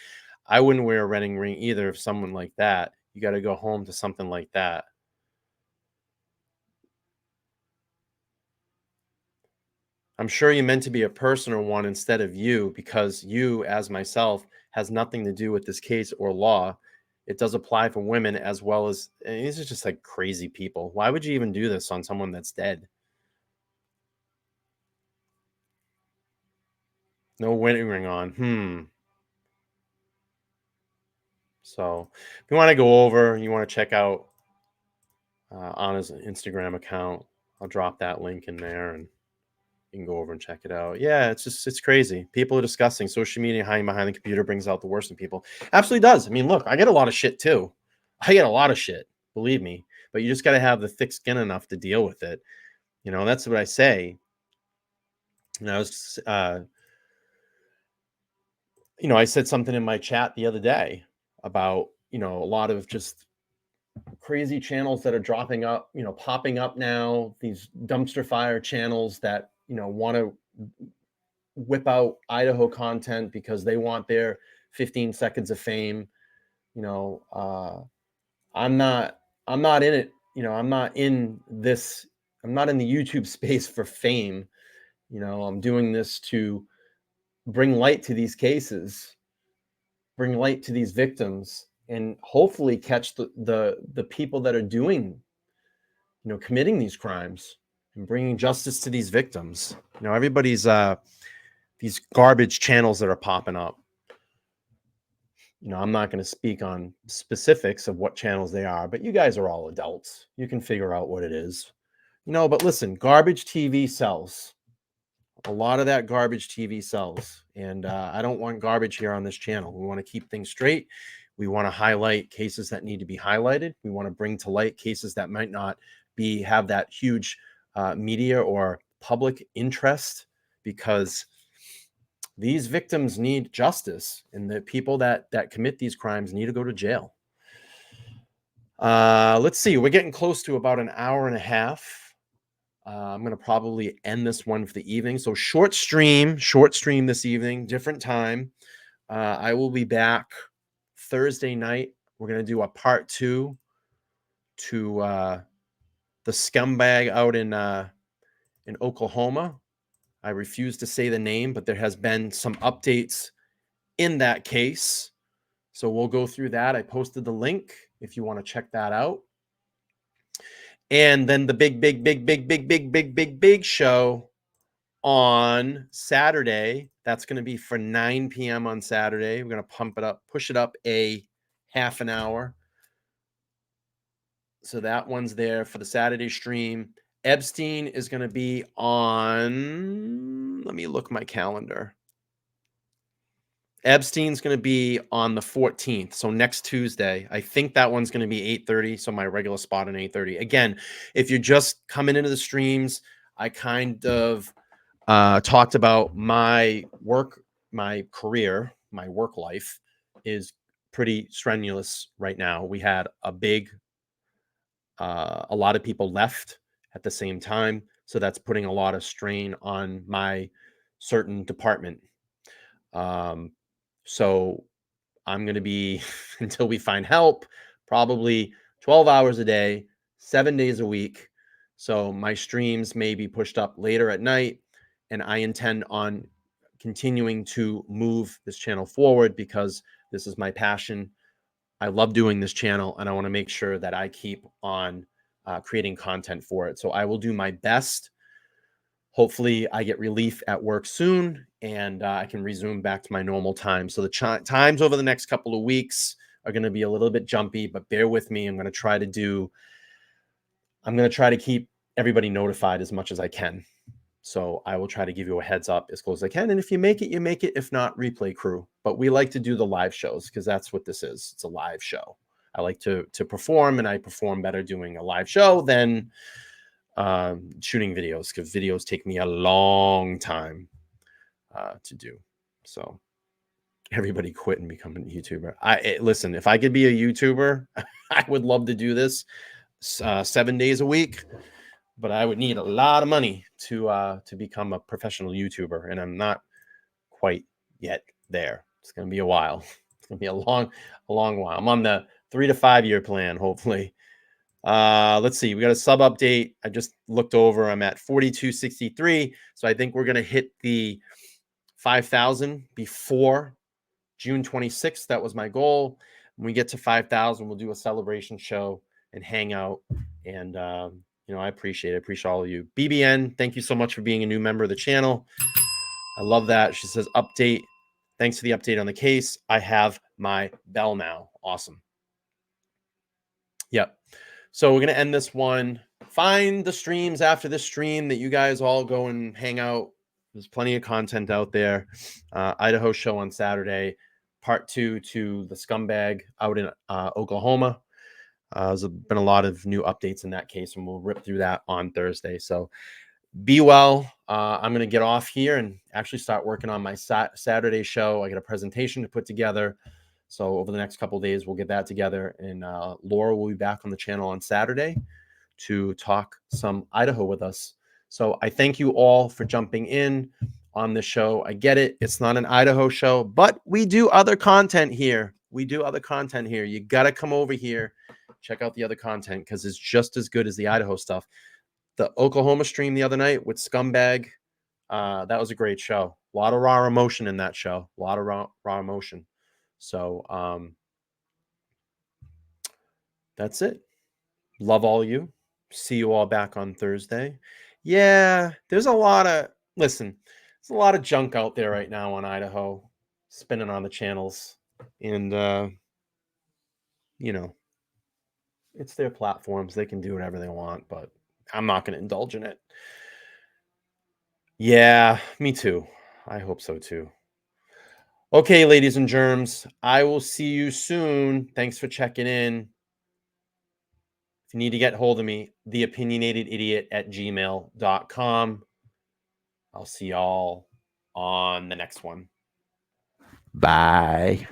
I wouldn't wear a wedding ring either if someone like that. You got to go home to something like that. I'm sure you meant to be a personal one instead of you, because you, as myself, has nothing to do with this case or law. It does apply for women as well as... these are just like crazy people. Why would you even do this on someone that's dead? No wedding ring on. So if you want to go over, you want to check out on his Instagram account. I'll drop that link in there and you can go over and check it out. Yeah, it's crazy. People are discussing social media hiding behind the computer brings out the worst in people. Absolutely does. I mean, look, I get a lot of shit too. I get a lot of shit, believe me, but you just got to have the thick skin enough to deal with it. You know, that's what I say. And I was, you know, I said something in my chat the other day about, you know, a lot of just crazy channels that are dropping up, you know, popping up now, these dumpster fire channels that, you know, want to whip out Idaho content because they want their 15 seconds of fame. You know, I'm not in it. You know, I'm not in the YouTube space for fame. You know, I'm doing this to bring light to these cases, bring light to these victims, and hopefully catch the people that are doing, you know, committing these crimes and bringing justice to these victims. You know, everybody's these garbage channels that are popping up. You know, I'm not going to speak on specifics of what channels they are, but you guys are all adults. You can figure out what it is. You know, but listen, garbage TV sells. A lot of that garbage TV sells. And I don't want garbage here on this channel. We want to keep things straight. We want to highlight cases that need to be highlighted. We want to bring to light cases that might not have that huge media or public interest, because these victims need justice, and the people that commit these crimes need to go to jail. Let's see. We're getting close to about an hour and a half. I'm going to probably end this one for the evening. So short stream this evening, different time. I will be back Thursday night. We're going to do a part 2 to the scumbag out in Oklahoma. I refuse to say the name, but there has been some updates in that case. So we'll go through that. I posted the link if you want to check that out. And then the big show on Saturday. That's going to be for 9 p.m. on Saturday. We're going to pump it up, push it up a half an hour. So that one's there for the Saturday stream. Epstein is going to be on, let me look my calendar. Epstein's going to be on the 14th, so next Tuesday. I think that one's going to be 8:30, so my regular spot on 8:30. Again, if you're just coming into the streams, I kind of talked about my work, my career, my work life is pretty strenuous right now. We had a lot of people left at the same time, so that's putting a lot of strain on my certain department. So I'm going to be, until we find help, probably 12 hours a day, 7 days a week. So my streams may be pushed up later at night, and I intend on continuing to move this channel forward because this is my passion. I love doing this channel, and I want to make sure that I keep on creating content for it. So I will do my best. Hopefully I get relief at work soon, and I can resume back to my normal time. So the times over the next couple of weeks are going to be a little bit jumpy, but bear with me. I'm going to try to keep everybody notified as much as I can. So I will try to give you a heads up as close as I can. And if you make it, you make it. If not, replay crew. But we like to do the live shows because that's what this is. It's a live show. I like to perform, and I perform better doing a live show than shooting videos, because videos take me a long time to do. So everybody quit and become a YouTuber. Listen, if I could be a YouTuber, I would love to do this 7 days a week, but I would need a lot of money to become a professional YouTuber, and I'm not quite yet there. It's going to be a while. It's going to be a long while. I'm on the 3 to 5 year plan, hopefully. Let's see. We got a sub update. I just looked over. I'm at 4263. So I think we're going to hit the 5,000 before June 26th. That was my goal. When we get to 5,000, we'll do a celebration show and hang out. And, I appreciate it. I appreciate all of you. BBN, thank you so much for being a new member of the channel. I love that. She says, update. Thanks for the update on the case. I have my bell now. Awesome. Yep. So we're going to end this one. Find the streams after this stream that you guys all go and hang out. There's plenty of content out there. Idaho show on Saturday, part 2 to the scumbag out in Oklahoma. There's been a lot of new updates in that case, and we'll rip through that on Thursday. So be well. I'm going to get off here and actually start working on my Saturday show. I got a presentation to put together. So over the next couple of days, we'll get that together. And Laura will be back on the channel on Saturday to talk some Idaho with us. So I thank you all for jumping in on the show. I get it. It's not an Idaho show, but we do other content here. You got to come over here, check out the other content, because it's just as good as the Idaho stuff. The Oklahoma stream the other night with Scumbag, that was a great show. A lot of raw emotion in that show. A lot of raw emotion. So that's it. Love all you. See you all back on Thursday. Yeah, there's a lot of junk out there right now on Idaho, spinning on the channels. And, it's their platforms. They can do whatever they want, but I'm not going to indulge in it. Yeah, me too. I hope so too. Okay, ladies and germs, I will see you soon. Thanks for checking in. If you need to get hold of me, theopinionatedidiot@gmail.com. I'll see y'all on the next one. Bye.